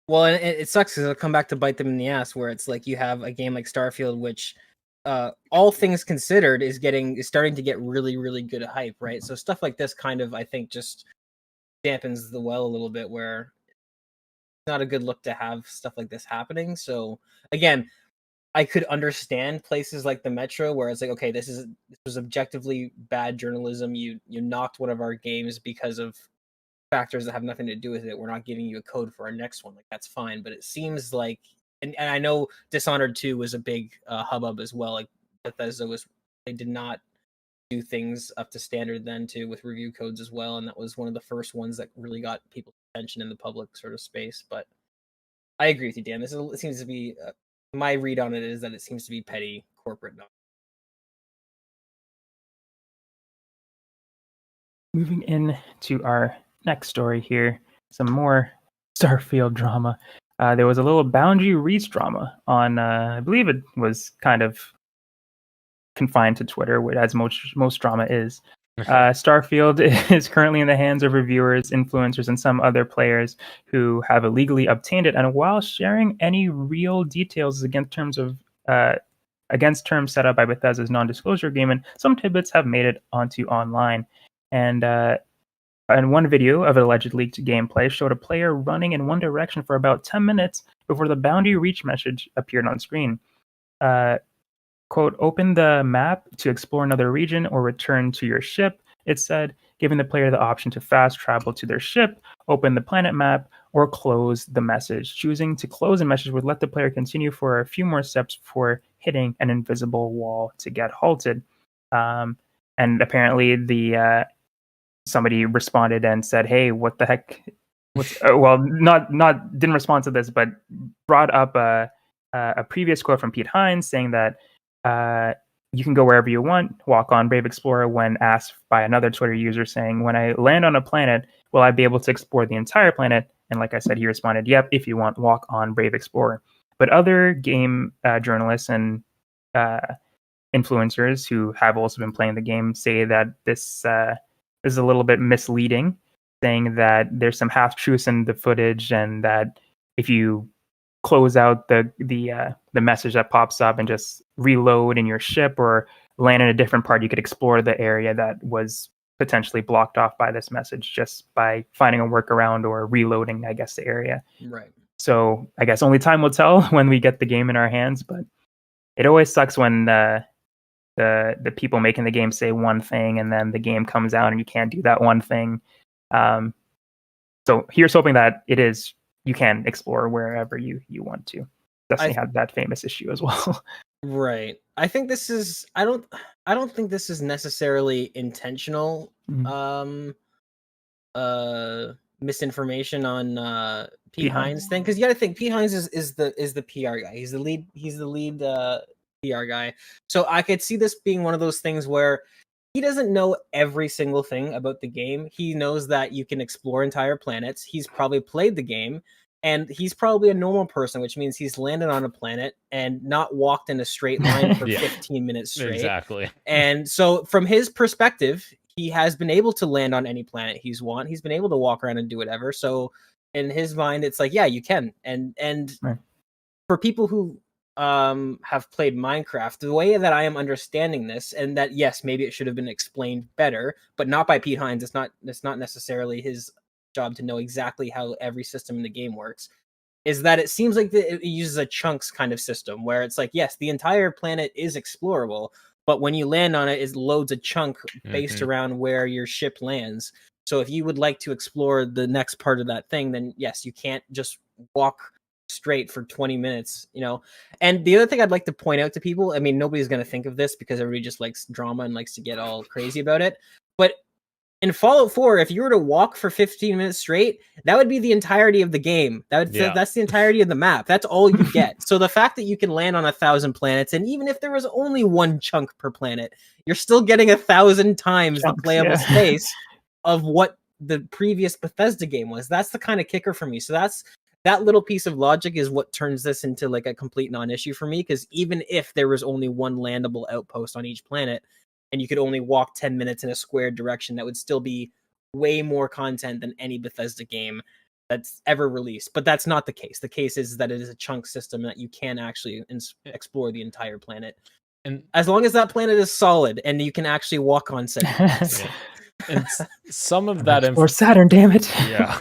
Well, and it sucks because it'll come back to bite them in the ass, where it's like you have a game like Starfield, which, all things considered, is starting to get really, really good hype, right? So stuff like this kind of, I think, just dampens the well a little bit, where it's not a good look to have stuff like this happening. So again, I could understand places like the Metro, where it's like, okay, this was objectively bad journalism. You knocked one of our games because of factors that have nothing to do with it. We're not giving you a code for our next one. Like, that's fine. But it seems like, and I know Dishonored 2 was a big hubbub as well. Like Bethesda they did not do things up to standard then too, with review codes as well. And that was one of the first ones that really got people's attention in the public sort of space. But I agree with you, Dan. It seems to be my read on it is that it seems to be petty corporate. Moving into our next story here, some more Starfield drama. There was a little boundary reach drama on, I believe it was kind of confined to Twitter, as most drama is. Starfield is currently in the hands of reviewers, influencers, and some other players who have illegally obtained it. And while sharing any real details against terms set up by Bethesda's non-disclosure agreement, some tidbits have made it onto online. And one video of alleged leaked gameplay showed a player running in one direction for about 10 minutes before the boundary reach message appeared on screen. Quote, open the map to explore another region or return to your ship, it said, giving the player the option to fast travel to their ship, open the planet map, or close the message. Choosing to close the message would let the player continue for a few more steps before hitting an invisible wall to get halted. And apparently somebody responded and said, hey, what the heck? Didn't respond to this, but brought up a previous quote from Pete Hines saying that you can go wherever you want, walk on Brave Explorer, when asked by another Twitter user saying, when I land on a planet, will I be able to explore the entire planet? And like I said, he responded, yep, if you want, walk on Brave Explorer. But other game journalists and influencers who have also been playing the game say that this is a little bit misleading, saying that there's some half-truths in the footage and that if you close out the message that pops up and just reload in your ship or land in a different part, you could explore the area that was potentially blocked off by this message just by finding a workaround or reloading, I guess, the area. Right. So I guess only time will tell when we get the game in our hands, but it always sucks when the people making the game say one thing and then the game comes out and you can't do that one thing. So here's hoping that you can explore wherever you want to. Destiny had that famous issue as well. Right. I think this is I don't think this is necessarily intentional misinformation on Pete Hines thing, because you got to think Pete Hines is the PR guy. He's the lead PR guy. So I could see this being one of those things where he doesn't know every single thing about the game. He knows that you can explore entire planets. He's probably played the game, and he's probably a normal person, which means he's landed on a planet and not walked in a straight line for 15 minutes straight. Exactly. And so from his perspective, he has been able to land on any planet he's want. He's been able to walk around and do whatever. So in his mind, it's like, yeah, you can. And right. For people who have played Minecraft, the way that I am understanding this, and that yes, maybe it should have been explained better, but not by Pete Hines. It's not necessarily his job to know exactly how every system in the game works. Is that it seems like it uses a chunks kind of system where it's like, yes, the entire planet is explorable, but when you land on it, it loads a chunk based around where your ship lands. So if you would like to explore the next part of that thing, then yes, you can't just walk straight for 20 minutes, you know. And the other thing I'd like to point out to people, I mean, nobody's going to think of this because everybody just likes drama and likes to get all crazy about it, but in Fallout 4, if you were to walk for 15 minutes straight, that would be the entirety of the game. That's the entirety of the map. That's all you get. So the fact that you can land on 1,000 planets, and even if there was only one chunk per planet, you're still getting 1,000 times the playable space of what the previous Bethesda game was. That's the kind of kicker for me. So that little piece of logic is what turns this into like a complete non-issue for me, because even if there was only one landable outpost on each planet, and you could only walk 10 minutes in a square direction, that would still be way more content than any Bethesda game that's ever released. But that's not the case. The case is that it is a chunk system that you can actually explore the entire planet. And as long as that planet is solid and you can actually walk on said planets. And some of that or Saturn, damn it. Yeah.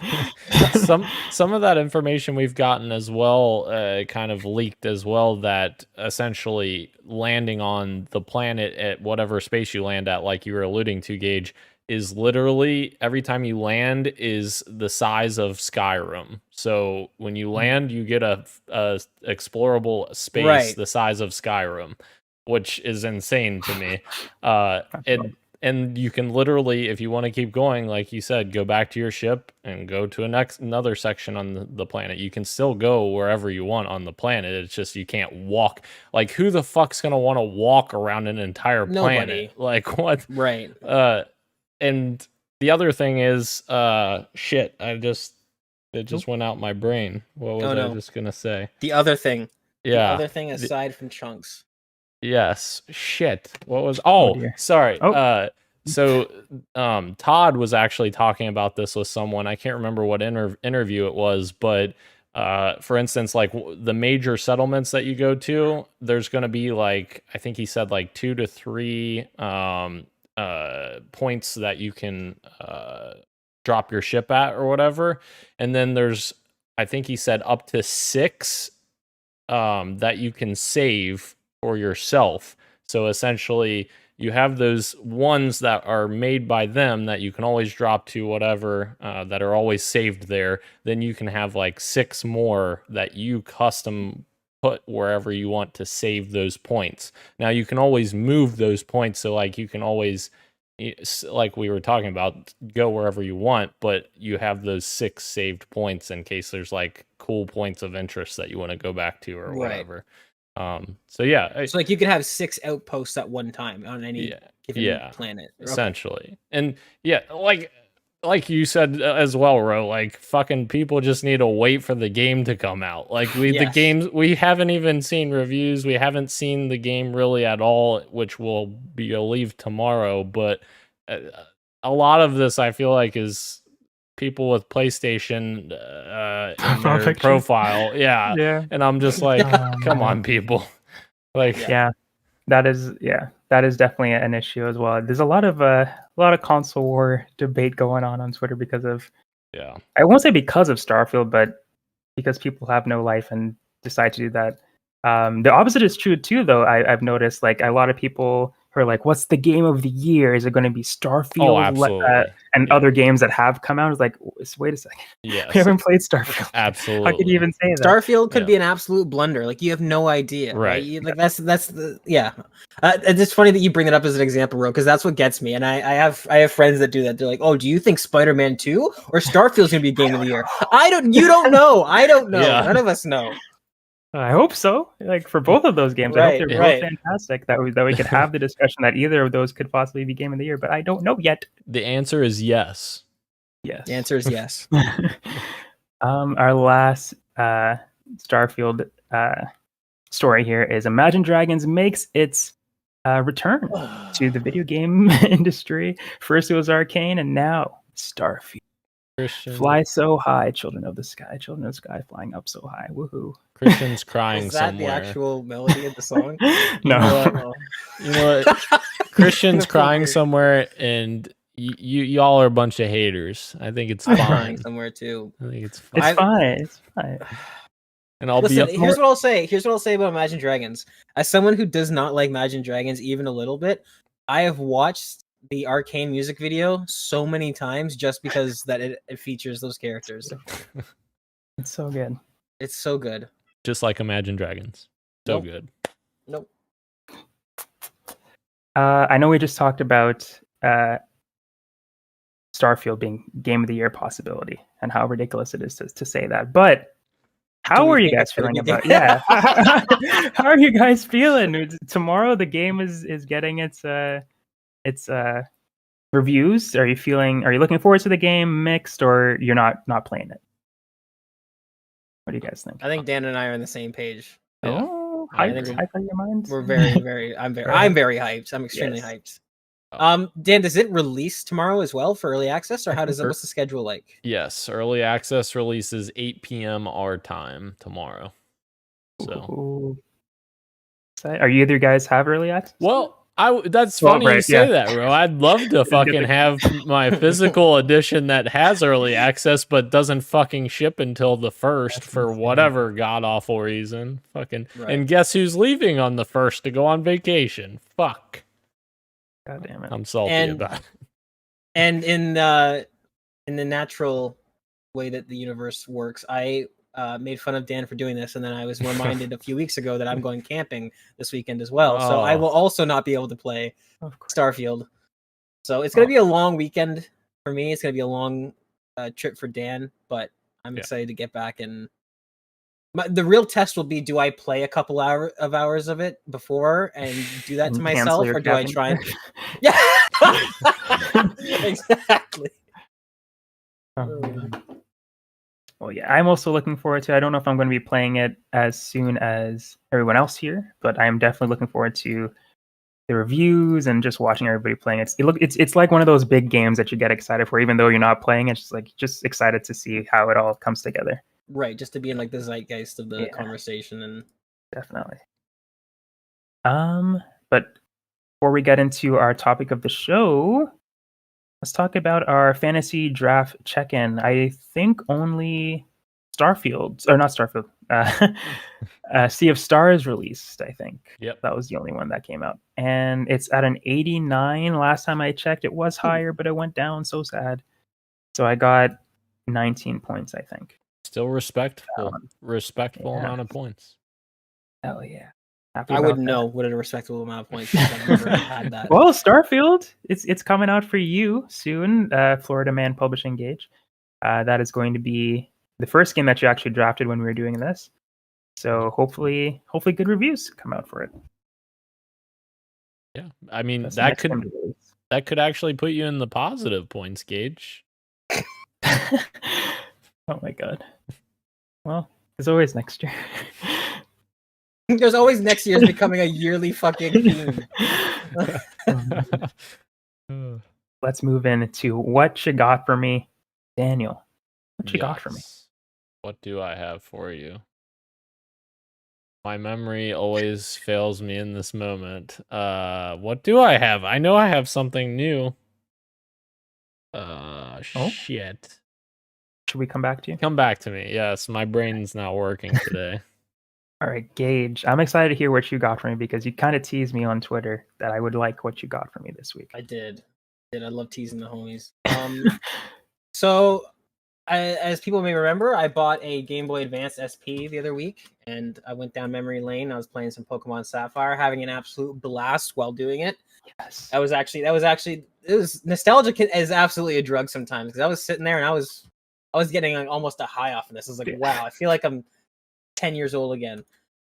some of that information we've gotten as well, kind of leaked as well, that essentially landing on the planet at whatever space you land at, like you were alluding to, Gage, is literally every time you land is the size of Skyrim. So when you land, you get a explorable space the size of Skyrim, which is insane to me. And you can literally, if you want to keep going, like you said, go back to your ship and go to another section on the planet. You can still go wherever you want on the planet. It's just you can't walk. Like, who the fuck's gonna want to walk around an entire planet? Nobody. Like, what? Right. And the other thing is, shit. It just went out my brain. What was I just gonna say? The other thing. Yeah. The other thing aside from chunks. Yes. Shit. What was? Oh, sorry. Oh. So Todd was actually talking about this with someone. I can't remember what interview it was, but for instance, like the major settlements that you go to, there's going to be like, I think he said like 2 to 3 points that you can drop your ship at or whatever, and then there's, I think he said up to 6 that you can save for yourself. So essentially you have those ones that are made by them that you can always drop to whatever, that are always saved there. Then you can have like 6 more that you custom put wherever you want to save those points. Now you can always move those points, so like you can always, like we were talking about, go wherever you want, but you have those 6 saved points in case there's like cool points of interest that you want to go back to or whatever. So yeah, so like you could have 6 outposts at one time on any given planet, essentially. And yeah, like you said as well, Ro, like fucking people just need to wait for the game to come out. Like the games, we haven't even seen reviews, we haven't seen the game really at all, which will be believed tomorrow. But a lot of this, I feel like, is people with PlayStation in their profile. Yeah. And I'm just like, come on, people. Like, that is definitely an issue as well. There's a lot of console war debate going on Twitter because of, I won't say because of Starfield, but because people have no life and decide to do that. The opposite is true too, though. I've noticed like a lot of people are like, what's the game of the year? Is it going to be Starfield? Oh, absolutely. And other games that have come out? It's like, wait a second. Yes. We haven't played Starfield. Absolutely. How could you even say that? Starfield could be an absolute blunder. Like, you have no idea. Right. Like that's the it's funny that you bring it up as an example, Ro, because that's what gets me. And I have friends that do that. They're like, oh, do you think Spider-Man 2 or Starfield's going to be a game of the year? You don't know. I don't know. Yeah. None of us know. I hope so. Like for both of those games, I hope they're both fantastic. That we could have the discussion that either of those could possibly be game of the year, but I don't know yet. The answer is yes. Yes. The answer is yes. Our last Starfield story here is Imagine Dragons makes its return to the video game industry. First it was Arcane, and now Starfield. Christian. Fly so high, children of the sky, flying up so high. Woohoo. Christian's crying is that somewhere. The actual melody of the song? No. You know what? Christian's crying somewhere, and y'all are a bunch of haters. I think it's fine. Crying somewhere too. I think it's fine. It's fine. And I'll Listen, be here's what I'll say. Here's what I'll say about Imagine Dragons. As someone who does not like Imagine Dragons even a little bit, I have watched the Arcane music video so many times just because that it features those characters. It's so good. It's so good. Just like Imagine Dragons. So good. Nope. I know we just talked about Starfield being game of the year possibility and how ridiculous it is to say that. But how are you guys feeling about how are you guys feeling? Tomorrow the game is getting its reviews. Are you looking forward to the game, mixed, or you're not playing it? What do you guys think? I think Dan and I are on the same page. Oh, hype on your minds. We're very I'm very hyped. I'm extremely hyped. Dan, does it release tomorrow as well for early access, or what's the schedule like? Yes, early access releases 8 p.m. our time tomorrow. So, are you either guys have early access? Well, that's funny you say that, bro. I'd love to fucking have my physical edition that has early access, but doesn't fucking ship until the 1st for whatever god awful reason. Fucking, and guess who's leaving on the 1st to go on vacation? Fuck. God damn it. I'm salty about it. And in the natural way that the universe works, I made fun of Dan for doing this, and then I was reminded a few weeks ago that I'm going camping this weekend as well. So I will also not be able to play Starfield. So it's gonna be a long weekend for me. It's gonna be a long trip for Dan, but I'm excited to get back. And the real test will be: do I play a couple hours of it before and do that to myself, or do I try and? Yeah, exactly. Well, yeah, I'm also looking forward to it. I don't know if I'm going to be playing it as soon as everyone else here, but I'm definitely looking forward to the reviews and just watching everybody playing it. It's like one of those big games that you get excited for, even though you're not playing. It's just excited to see how it all comes together. Right, just to be in like the zeitgeist of the conversation. And definitely. But before we get into our topic of the show, let's talk about our fantasy draft check-in. I think only Starfield, or not Starfield, Sea of Stars released, I think. Yep. That was the only one that came out. And it's at an 89. Last time I checked, it was higher, but it went down. So sad. So I got 19 points, I think. Still respectful amount of points. Hell yeah. I wouldn't know what a respectable amount of points. I've never had that. Well, Starfield, it's coming out for you soon. Florida Man Publishing Gage. That is going to be the first game that you actually drafted when we were doing this. So hopefully good reviews come out for it. Yeah, I mean that could actually put you in the positive points, Gage. Oh my god. Well, there's always next year. There's always next year is becoming a yearly fucking theme. Let's move into what you got for me, Daniel. What you got for me? What do I have for you? My memory always fails me in this moment. What do I have? I know I have something new. Shit. Should we come back to you? Come back to me. Yes, my brain's not working today. All right, Gage. I'm excited to hear what you got for me because you kind of teased me on Twitter that I would like what you got for me this week. I did. I love teasing the homies. So, as people may remember, I bought a Game Boy Advance SP the other week, and I went down memory lane. I was playing some Pokemon Sapphire, having an absolute blast while doing it. Yes. That was nostalgia is absolutely a drug sometimes, because I was sitting there and I was getting like almost a high off of this. I was like, wow, I feel like I'm 10 years old again.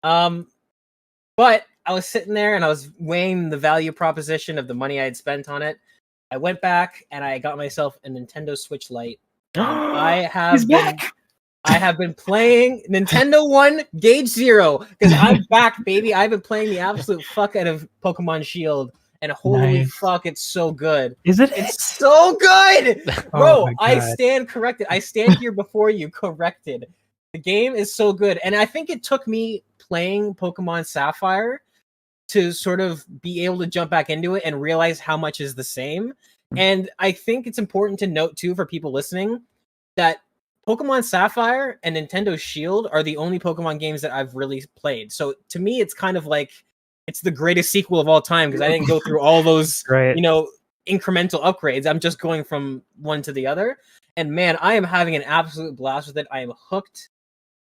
But I was sitting there and I was weighing the value proposition of the money I had spent on it. I went back and I got myself a Nintendo Switch Lite. I have been playing Nintendo 1 Gauge Zero because I'm back, baby. I've been playing the absolute fuck out of Pokemon Shield, and holy fuck, it's so good. Is it? It's so good, bro. Oh I stand corrected. I stand here before you, corrected. The game is so good, and I think it took me playing Pokemon Sapphire to sort of be able to jump back into it and realize how much is the same. And I think it's important to note too for people listening that Pokemon Sapphire and Nintendo Shield are the only Pokemon games that I've really played. So to me, it's kind of like it's the greatest sequel of all time because I didn't go through all those, incremental upgrades. I'm just going from one to the other. And man, I am having an absolute blast with it. I am hooked.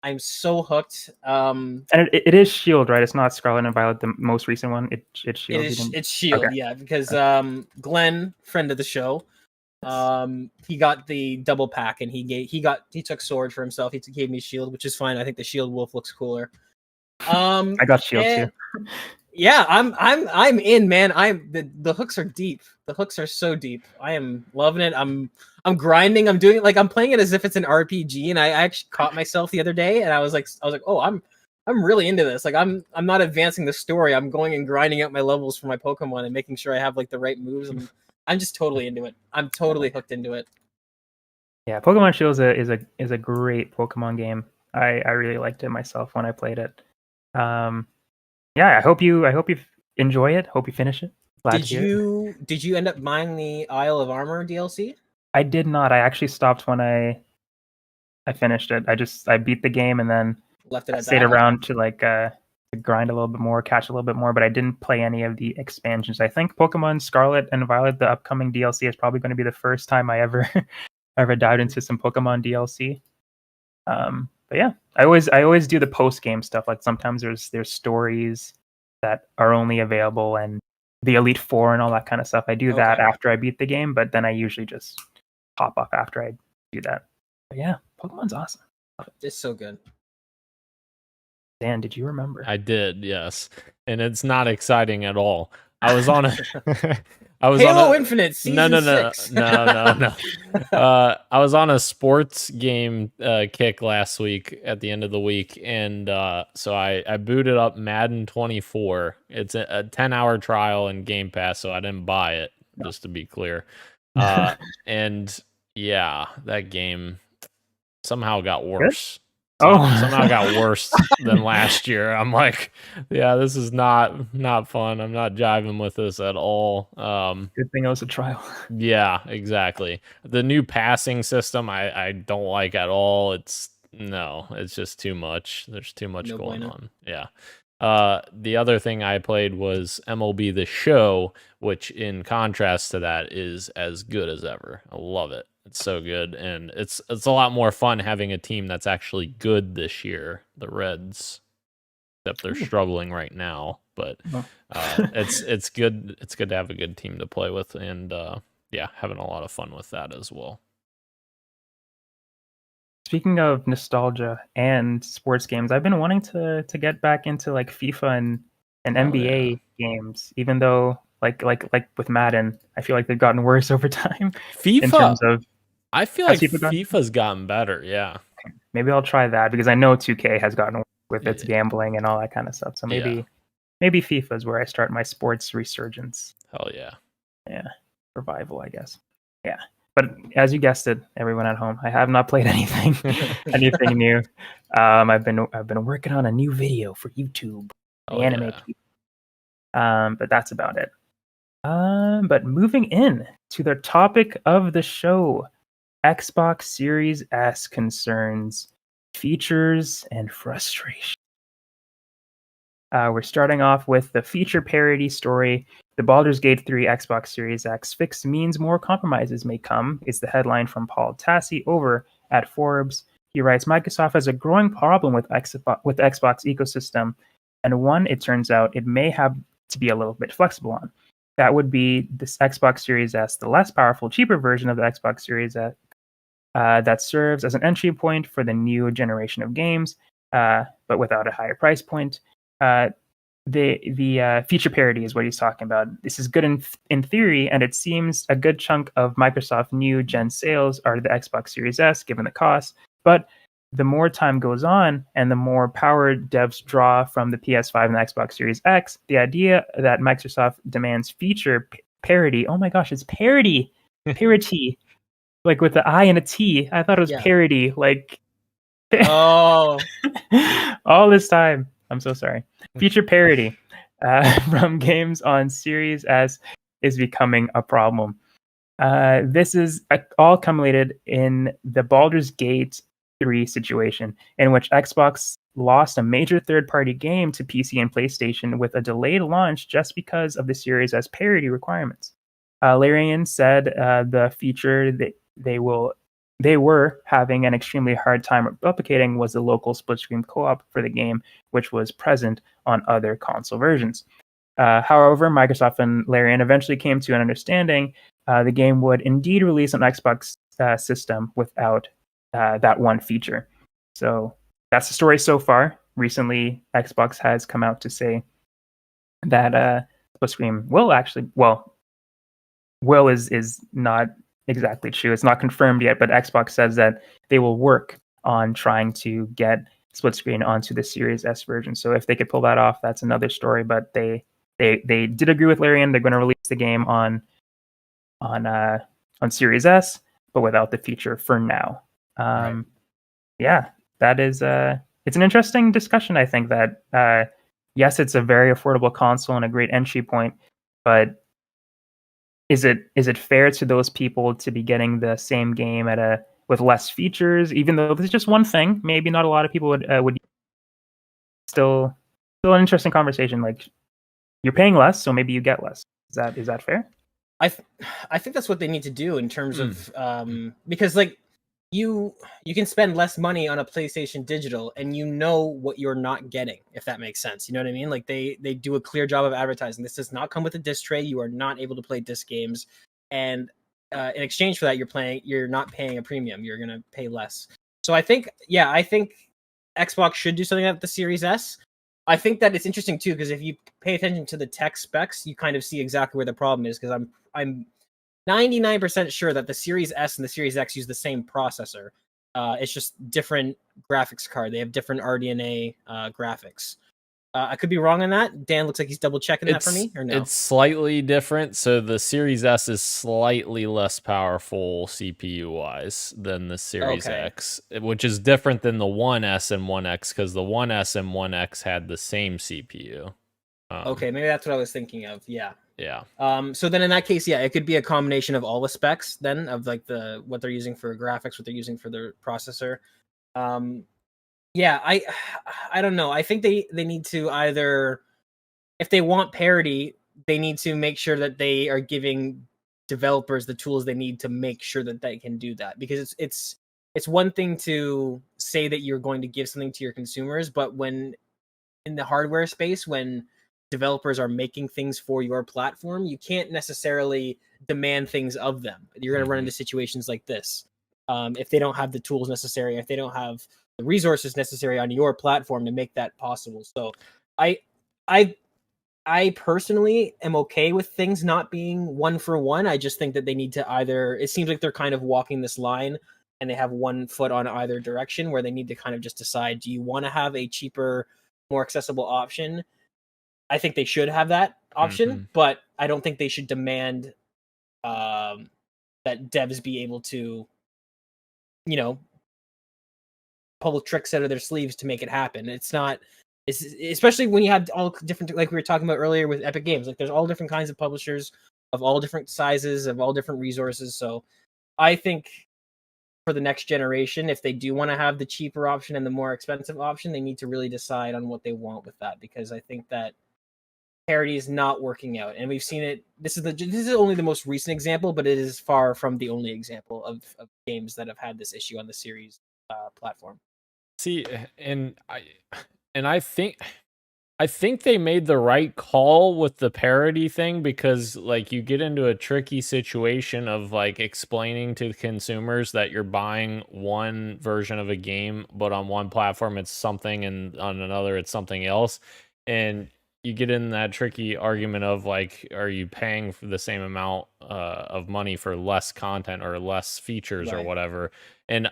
I'm so hooked. And it is Shield, right? It's not Scarlet and Violet, the most recent one. It's Shield. It's Shield, okay. Yeah, because Glenn, friend of the show, he got the double pack and he took Sword for himself. He gave me Shield, which is fine. I think the Shield Wolf looks cooler. I got Shield too. Yeah, I'm in, man. The hooks are deep. The hooks are so deep. I am loving it. I'm grinding. I'm doing it like I'm playing it as if it's an RPG. And I actually caught myself the other day, and I was like, oh, I'm really into this. Like I'm not advancing the story. I'm going and grinding out my levels for my Pokemon and making sure I have like the right moves. I'm just totally into it. I'm totally hooked into it. Yeah, Pokemon Shield is a great Pokemon game. I really liked it myself when I played it. Yeah, I hope you enjoy it. Hope you finish it. Did you end up buying the Isle of Armor DLC? I did not. I actually stopped when I finished it. I beat the game and then left it at stayed around to to grind a little bit more, catch a little bit more, but I didn't play any of the expansions. I think Pokemon Scarlet and Violet, the upcoming DLC, is probably going to be the first time I ever dived into some Pokemon DLC. But yeah, I always do the post game stuff. Like sometimes there's stories that are only available and the Elite Four and all that kind of stuff. I do that Okay. after I beat the game, but then I usually just hop off after I do that. But yeah, Pokemon's awesome. It's so good. Dan, did you remember? I did, yes, and it's not exciting at all. I was on a, I was Halo on a, Infinite Season 6. no. I was on a sports game kick last week at the end of the week, and so I booted up Madden 24. It's a 10-hour trial in Game Pass, so I didn't buy it, just to be clear. And yeah, that game somehow got worse. Somehow got worse than last year. I'm like, yeah, this is not fun. I'm not jiving with this at all. Good thing it was a trial. Yeah, exactly. The new passing system I don't like at all. It's just too much. There's too much going on. Yeah. The other thing I played was MLB The Show, which in contrast to that is as good as ever. I love it. It's so good, and it's a lot more fun having a team that's actually good this year, the Reds. Except they're struggling right now, but it's good. It's good to have a good team to play with, and yeah, having a lot of fun with that as well. Speaking of nostalgia and sports games, I've been wanting to get back into like FIFA and NBA games, even though like with Madden, I feel like they've gotten worse over time. FIFA, in terms of, I feel like FIFA's gotten better. Yeah, maybe I'll try that because I know 2K has gotten worse with its gambling and all that kind of stuff. So maybe FIFA is where I start my sports resurgence. Hell yeah, revival, I guess. Yeah. But as you guessed it, everyone at home, I have not played anything new. I've been working on a new video for YouTube. But that's about it. But moving in to the topic of the show, Xbox Series S concerns, features, and frustration. We're starting off with the feature parody story. The Baldur's Gate 3 Xbox Series X fix means more compromises may come, is the headline from Paul Tassi over at Forbes. He writes, Microsoft has a growing problem with Xbox ecosystem, and one, it turns out, it may have to be a little bit flexible on. That would be this Xbox Series S, the less powerful, cheaper version of the Xbox Series X that serves as an entry point for the new generation of games, but without a higher price point. The feature parity is what he's talking about. This is good in theory, and it seems a good chunk of Microsoft new gen sales are the Xbox Series S, given the cost. But the more time goes on and the more power devs draw from the PS5 and the Xbox Series X, the idea that Microsoft demands feature parity. Oh my gosh, it's parity. Parity. Like with the I and a T. I thought it was parody. Like oh, all this time. I'm so sorry. Feature parity from games on Series S is becoming a problem. This is all culminated in the Baldur's Gate 3 situation, in which Xbox lost a major third-party game to PC and PlayStation with a delayed launch just because of the Series S parity requirements. Larian said the feature that they were having an extremely hard time replicating was the local split-screen co-op for the game, which was present on other console versions. However, Microsoft and Larian eventually came to an understanding. The game would indeed release on Xbox system without that one feature. So that's the story so far. Recently, Xbox has come out to say that split-screen will is not exactly true. It's not confirmed yet, but Xbox says that they will work on trying to get split screen onto the Series S version. So if they could pull that off, that's another story. But they did agree with Larian. They're going to release the game on Series S, but without the feature for now. Right. Yeah, that is it's an interesting discussion. I think that yes, it's a very affordable console and a great entry point, but is it fair to those people to be getting the same game with less features, even though this is just one thing? Maybe not a lot of people would still an interesting conversation. Like, you're paying less, so maybe you get less. Is that fair? I think that's what they need to do in terms of because like you can spend less money on a PlayStation Digital and you know what you're not getting, if that makes sense. You know what I mean? Like they do a clear job of advertising. This does not come with a disc tray. You are not able to play disc games, and in exchange for that, you're not paying a premium. You're gonna pay less. So I think Xbox should do something like the Series S. I think that it's interesting too, because if you pay attention to the tech specs, you kind of see exactly where the problem is. Because I'm 99% sure that the Series S and the Series X use the same processor. It's just different graphics card. They have different RDNA graphics. I could be wrong on that. Dan looks like he's double checking that for me, or no? It's slightly different. So the Series S is slightly less powerful CPU wise than the Series X, which is different than the One S and One X, because the One S and One X had the same CPU. Okay, maybe that's what I was thinking of. Yeah. Yeah. So then in that case, yeah, it could be a combination of all the specs then of like what they're using for graphics, what they're using for their processor. Yeah, I don't know. I think they need to either, if they want parity, they need to make sure that they are giving developers the tools they need to make sure that they can do that. Because it's one thing to say that you're going to give something to your consumers, but when in the hardware space, when developers are making things for your platform, you can't necessarily demand things of them. You're going to run into situations like this. If they don't have the tools necessary, if they don't have the resources necessary on your platform to make that possible. So I personally am okay with things not being one for one. I just think that they need to either, it seems like they're kind of walking this line and they have one foot on either direction, where they need to kind of just decide, do you want to have a cheaper, more accessible option? I think they should have that option, but I don't think they should demand that devs be able to, pull tricks out of their sleeves to make it happen. It's especially when you have all different, like we were talking about earlier with Epic Games, like there's all different kinds of publishers of all different sizes, of all different resources. So I think for the next generation, if they do want to have the cheaper option and the more expensive option, they need to really decide on what they want with that, because I think that parity is not working out, and we've seen it. This is only the most recent example, but it is far from the only example of games that have had this issue on the series platform. See, and I think they made the right call with the parody thing, because like you get into a tricky situation of like explaining to consumers that you're buying one version of a game, but on one platform it's something and on another it's something else, and you get in that tricky argument of like, are you paying for the same amount of money for less content or less features or whatever? And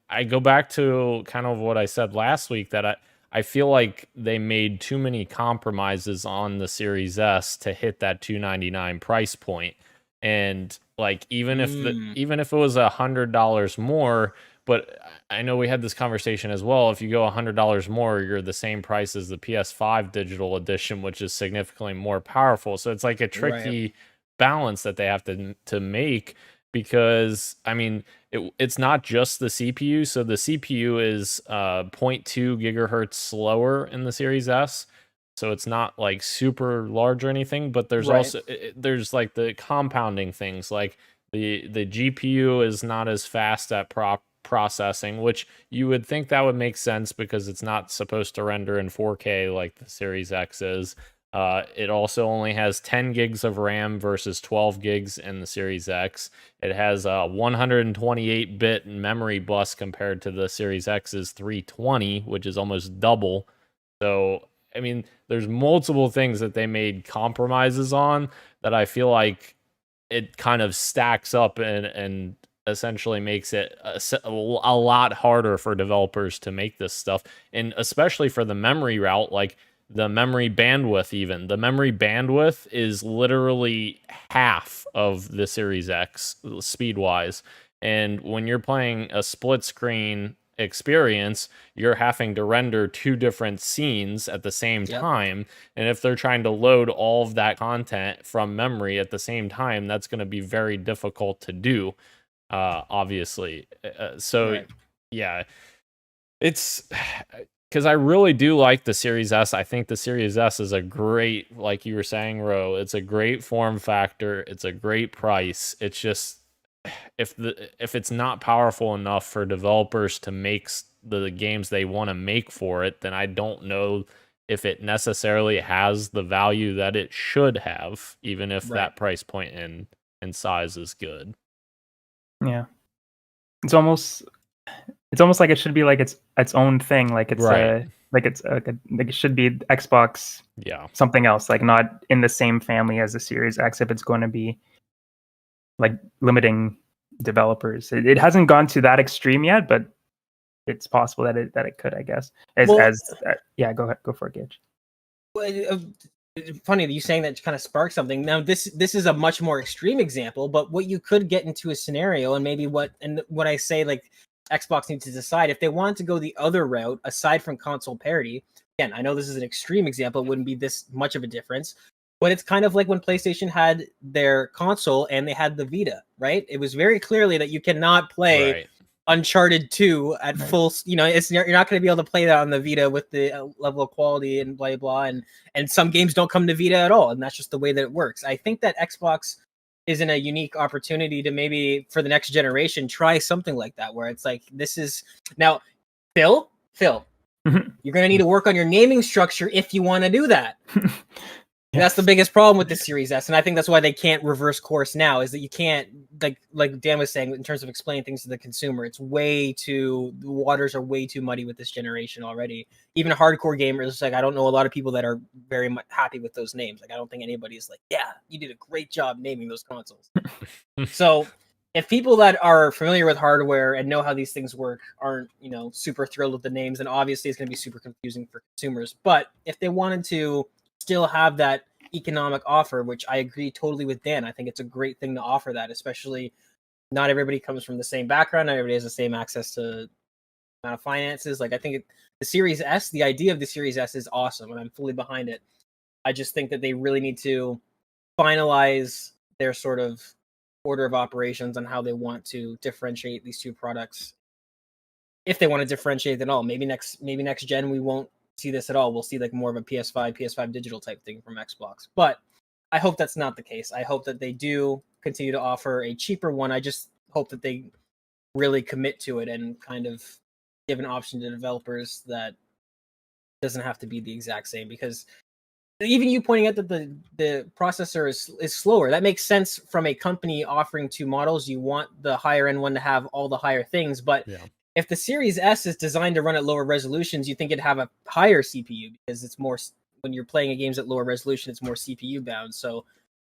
I go back to kind of what I said last week, that I feel like they made too many compromises on the Series S to hit that $299 price point. And like, even if it was $100 more, but I know we had this conversation as well, if you go $100 more, you're the same price as the PS5 digital edition, which is significantly more powerful. So it's like a tricky balance that they have to make, because I mean, it's not just the CPU. So the CPU is 0.2 gigahertz slower in the Series S. So it's not like super large or anything, but there's also there's like the compounding things, like the GPU is not as fast at processing, which you would think that would make sense because it's not supposed to render in 4K like the Series X is. It also only has 10 gigs of RAM versus 12 gigs in the Series X. It has a 128-bit memory bus compared to the Series X's 320, which is almost double. So, I mean, there's multiple things that they made compromises on that I feel like it kind of stacks up and essentially makes it a lot harder for developers to make this stuff. And especially for the memory route, like the memory bandwidth, even the memory bandwidth is literally half of the Series X speed wise. And when you're playing a split screen experience, you're having to render two different scenes at the same time. And if they're trying to load all of that content from memory at the same time, that's going to be very difficult to do, obviously. Yeah, it's because I really do like the Series S. I think the Series S is a great, like you were saying, Ro, it's a great form factor. It's a great price. It's just, if it's not powerful enough for developers to make the games they want to make for it, then I don't know if it necessarily has the value that it should have, even if that price point and size is good. Yeah, it's almost like it should be like its own thing, like it's like it should be Xbox something else, like not in the same family as the Series X if it's going to be like limiting developers. It hasn't gone to that extreme yet, but it's possible that it could, I guess. Go ahead, go for it, Gage. Funny that you saying that kind of sparked something. Now this is a much more extreme example, but what you could get into a scenario, and maybe what I say, like, Xbox needs to decide if they want to go the other route aside from console parity. Again, I know this is an extreme example, it wouldn't be this much of a difference, but it's kind of like when PlayStation had their console and they had the Vita, right? It was very clearly that you cannot play Uncharted 2 at full, you're not going to be able to play that on the Vita with the level of quality and blah, blah, and some games don't come to Vita at all, and that's just the way that it works. I think that Xbox is in a unique opportunity to maybe for the next generation try something like that, where it's like, this is now, Phil, you're going to need to work on your naming structure if you want to do that. That's the biggest problem with the Series S, and I think that's why they can't reverse course now, is that you can't, like Dan was saying, in terms of explaining things to the consumer, the waters are way too muddy with this generation already. Even hardcore gamers, like, I don't know a lot of people that are very much happy with those names. Like, I don't think anybody's like, yeah, you did a great job naming those consoles. So if people that are familiar with hardware and know how these things work aren't, super thrilled with the names, then obviously it's going to be super confusing for consumers. But if they wanted to still have that economic offer, which I agree totally with Dan, I think it's a great thing to offer that, especially not everybody comes from the same background, not everybody has the same access to amount of finances. Like, I think the Series S, the idea of the Series S is awesome, and I'm fully behind it. I just think that they really need to finalize their sort of order of operations on how they want to differentiate these two products, if they want to differentiate at all. Maybe next gen we won't see this at all. We'll see like more of a PS5 digital type thing from Xbox. But I hope that's not the case. I hope that they do continue to offer a cheaper one. I just hope that they really commit to it and kind of give an option to developers that doesn't have to be the exact same, because even you pointing out that the processor is slower, that makes sense from a company offering two models. You want the higher end one to have all the higher things, but if the Series S is designed to run at lower resolutions, you think it'd have a higher CPU, because it's more, when you're playing games at lower resolution, it's more CPU bound. So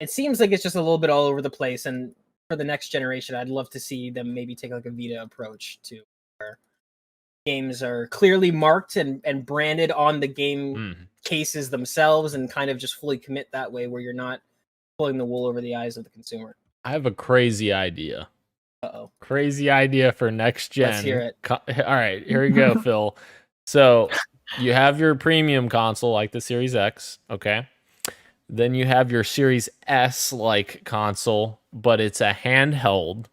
it seems like it's just a little bit all over the place. And for the next generation, I'd love to see them maybe take like a Vita approach to where games are clearly marked and branded on the game cases themselves, and kind of just fully commit that way, where you're not pulling the wool over the eyes of the consumer. I have a crazy idea. Uh-oh. Crazy idea for next gen. Let's hear it. All right, here we go, Phil. So you have your premium console like the Series X, okay? Then you have your Series S like console, but it's a handheld,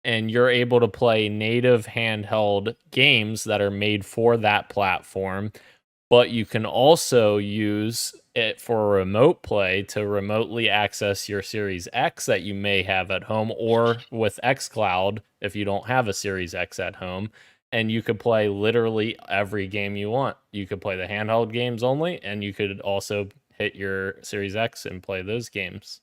and you're able to play native handheld games that are made for that platform. But you can also use it for remote play to remotely access your Series X that you may have at home, or with xCloud if you don't have a Series X at home. And you could play literally every game you want. You could play the handheld games only, and you could also hit your Series X and play those games.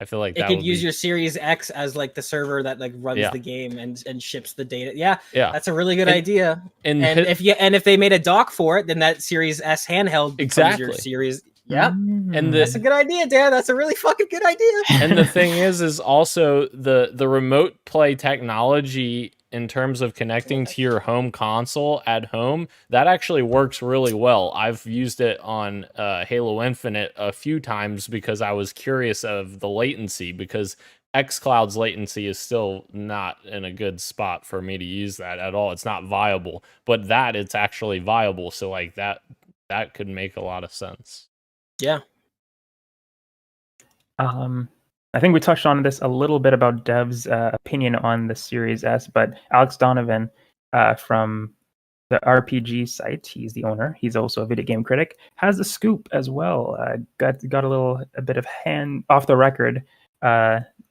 I feel like it could use your Series X as like the server that like runs the game and ships the data. Yeah, that's a really good idea. And if they made a dock for it, then that Series S handheld becomes your Series. Yeah, and that's a good idea, Dan. That's a really fucking good idea. And the thing is also the remote play technology in terms of connecting to your home console at home, that actually works really well. I've used it on Halo Infinite a few times because I was curious of the latency, because xCloud's latency is still not in a good spot for me to use that at all. It's not viable, but it's actually viable. So like that could make a lot of sense. Yeah. I think we touched on this a little bit about Dev's opinion on the Series S, but Alex Donovan from the RPG site, he's the owner, he's also a video game critic, has a scoop as well. Got a bit of hand off the record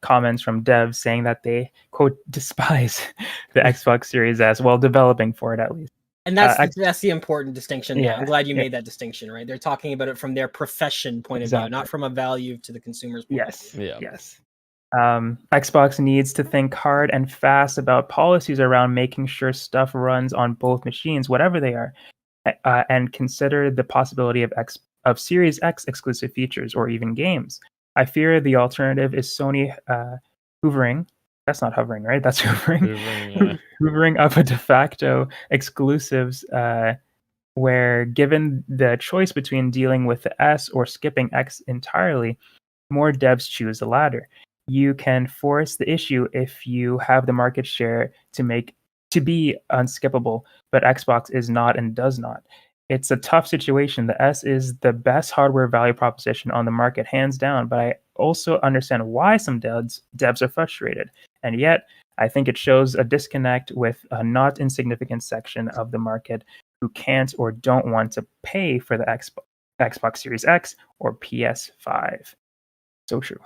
comments from devs saying that they, quote, despise the Xbox Series S while developing for it, at least. And that's the important distinction. Yeah, I'm glad you yeah. made that distinction, right? They're talking about it from their profession point of view, not from a value to the consumer's point of view. Yes. Xbox needs to think hard and fast about policies around making sure stuff runs on both machines, whatever they are, and consider the possibility of Series X exclusive features or even games. I fear the alternative is Sony hoovering. That's not hovering, right? That's hoovering. Hoovering up a de facto exclusives where, given the choice between dealing with the S or skipping X entirely, more devs choose the latter. You can force the issue if you have the market share to be unskippable, but Xbox is not and does not. It's a tough situation. The S is the best hardware value proposition on the market, hands down, but I also understand why some devs are frustrated. And yet, I think it shows a disconnect with a not insignificant section of the market who can't or don't want to pay for the Xbox Series X or PS5. So true.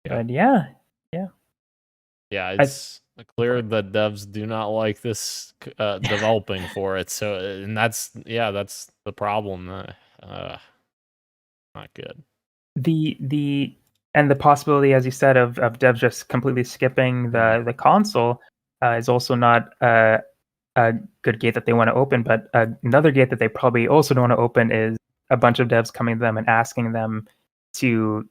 But yeah, it's clear that devs do not like this developing for it. So, and that's the problem. Not good. And the possibility, as you said, of devs just completely skipping the console is also not a good gate that they want to open. But another gate that they probably also don't want to open is a bunch of devs coming to them and asking them to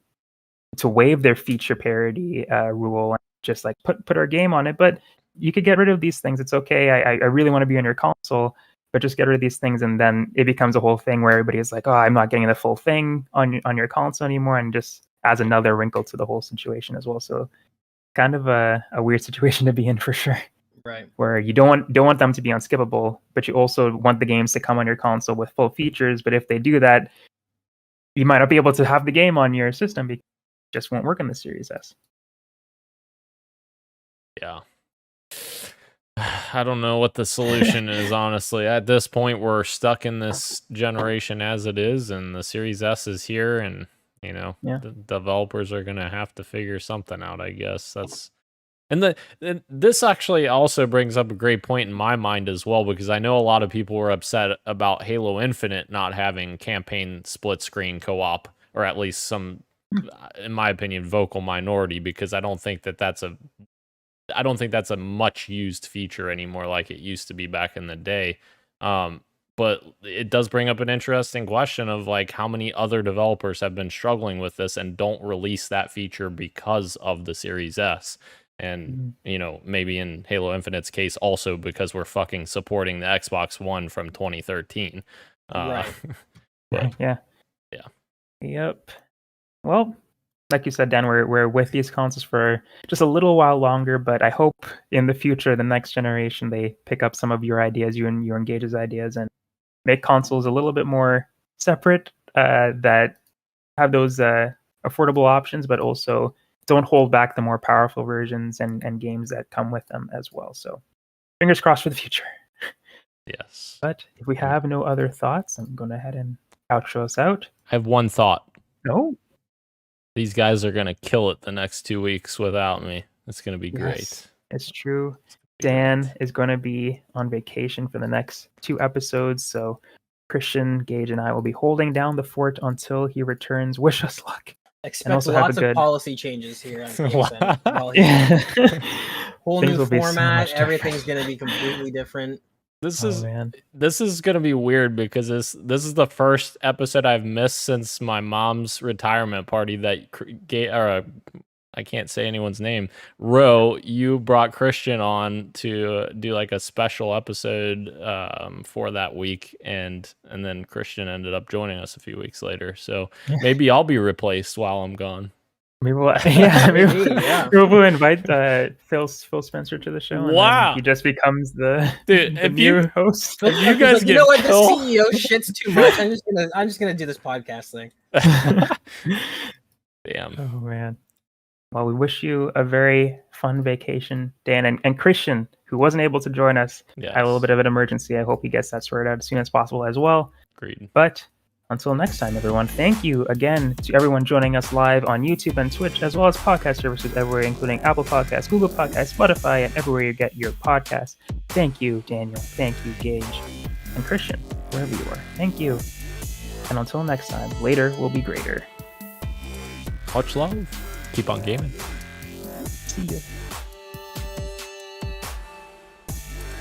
waive their feature parity rule and just like put our game on it. But you could get rid of these things. It's okay. I really want to be on your console, but just get rid of these things, and then it becomes a whole thing where everybody is like, oh, I'm not getting the full thing on your console anymore, and just adds another wrinkle to the whole situation as well. So kind of a weird situation to be in for sure. Right. Where you don't want them to be unskippable, but you also want the games to come on your console with full features. But if they do that, you might not be able to have the game on your system because it just won't work on the Series S. Yeah. I don't know what the solution is, honestly. At this point, we're stuck in this generation as it is, and the Series S is here, and the developers are going to have to figure something out, I guess. This actually also brings up a great point in my mind as well, because I know a lot of people were upset about Halo Infinite not having campaign split screen co-op, or at least some, in my opinion, vocal minority, because I don't think that's a much used feature anymore like it used to be back in the day. But it does bring up an interesting question of like how many other developers have been struggling with this and don't release that feature because of the Series S. And, maybe in Halo Infinite's case, also because we're fucking supporting the Xbox One from 2013. Right. Yeah. Yep. Well, like you said, Dan, we're with these consoles for just a little while longer, but I hope in the future, the next generation, they pick up some of your ideas, you and your Engage's ideas, and make consoles a little bit more separate, that have those affordable options, but also don't hold back the more powerful versions and games that come with them as well. So fingers crossed for the future. Yes. But if we have no other thoughts, I'm going to head and outro us out. I have one thought. No. These guys are going to kill it the next 2 weeks without me. It's going to be great. It's true. Dan is going to be on vacation for the next 2 episodes, so Christian, Gage, and I will be holding down the fort until he returns. Wish us luck. Expect lots of policy changes here on PXN. Whole new format. Everything's going to be completely different. This is going to be weird because this is the first episode I've missed since my mom's retirement party that I can't say anyone's name. Ro, you brought Christian on to do like a special episode for that week, and then Christian ended up joining us a few weeks later. So maybe I'll be replaced while I'm gone. Maybe we'll invite Phil Spencer to the show. Wow, he just becomes the new host. If you guys the CEO shits too much. I'm just gonna do this podcast thing. Damn. Oh man. Well, we wish you a very fun vacation, Dan, and Christian, who wasn't able to join us. Had a little bit of an emergency. I hope he gets that sorted out as soon as possible as well. Agreed. But Until next time, everyone, thank you again to everyone joining us live on YouTube and Twitch, as well as podcast services everywhere, including Apple Podcasts, Google Podcasts, Spotify, and everywhere you get your podcasts. Thank you, Daniel. Thank you, Gage. And Christian, wherever you are. Thank you. And until next time, later will be greater. Much love. Keep on gaming. See you.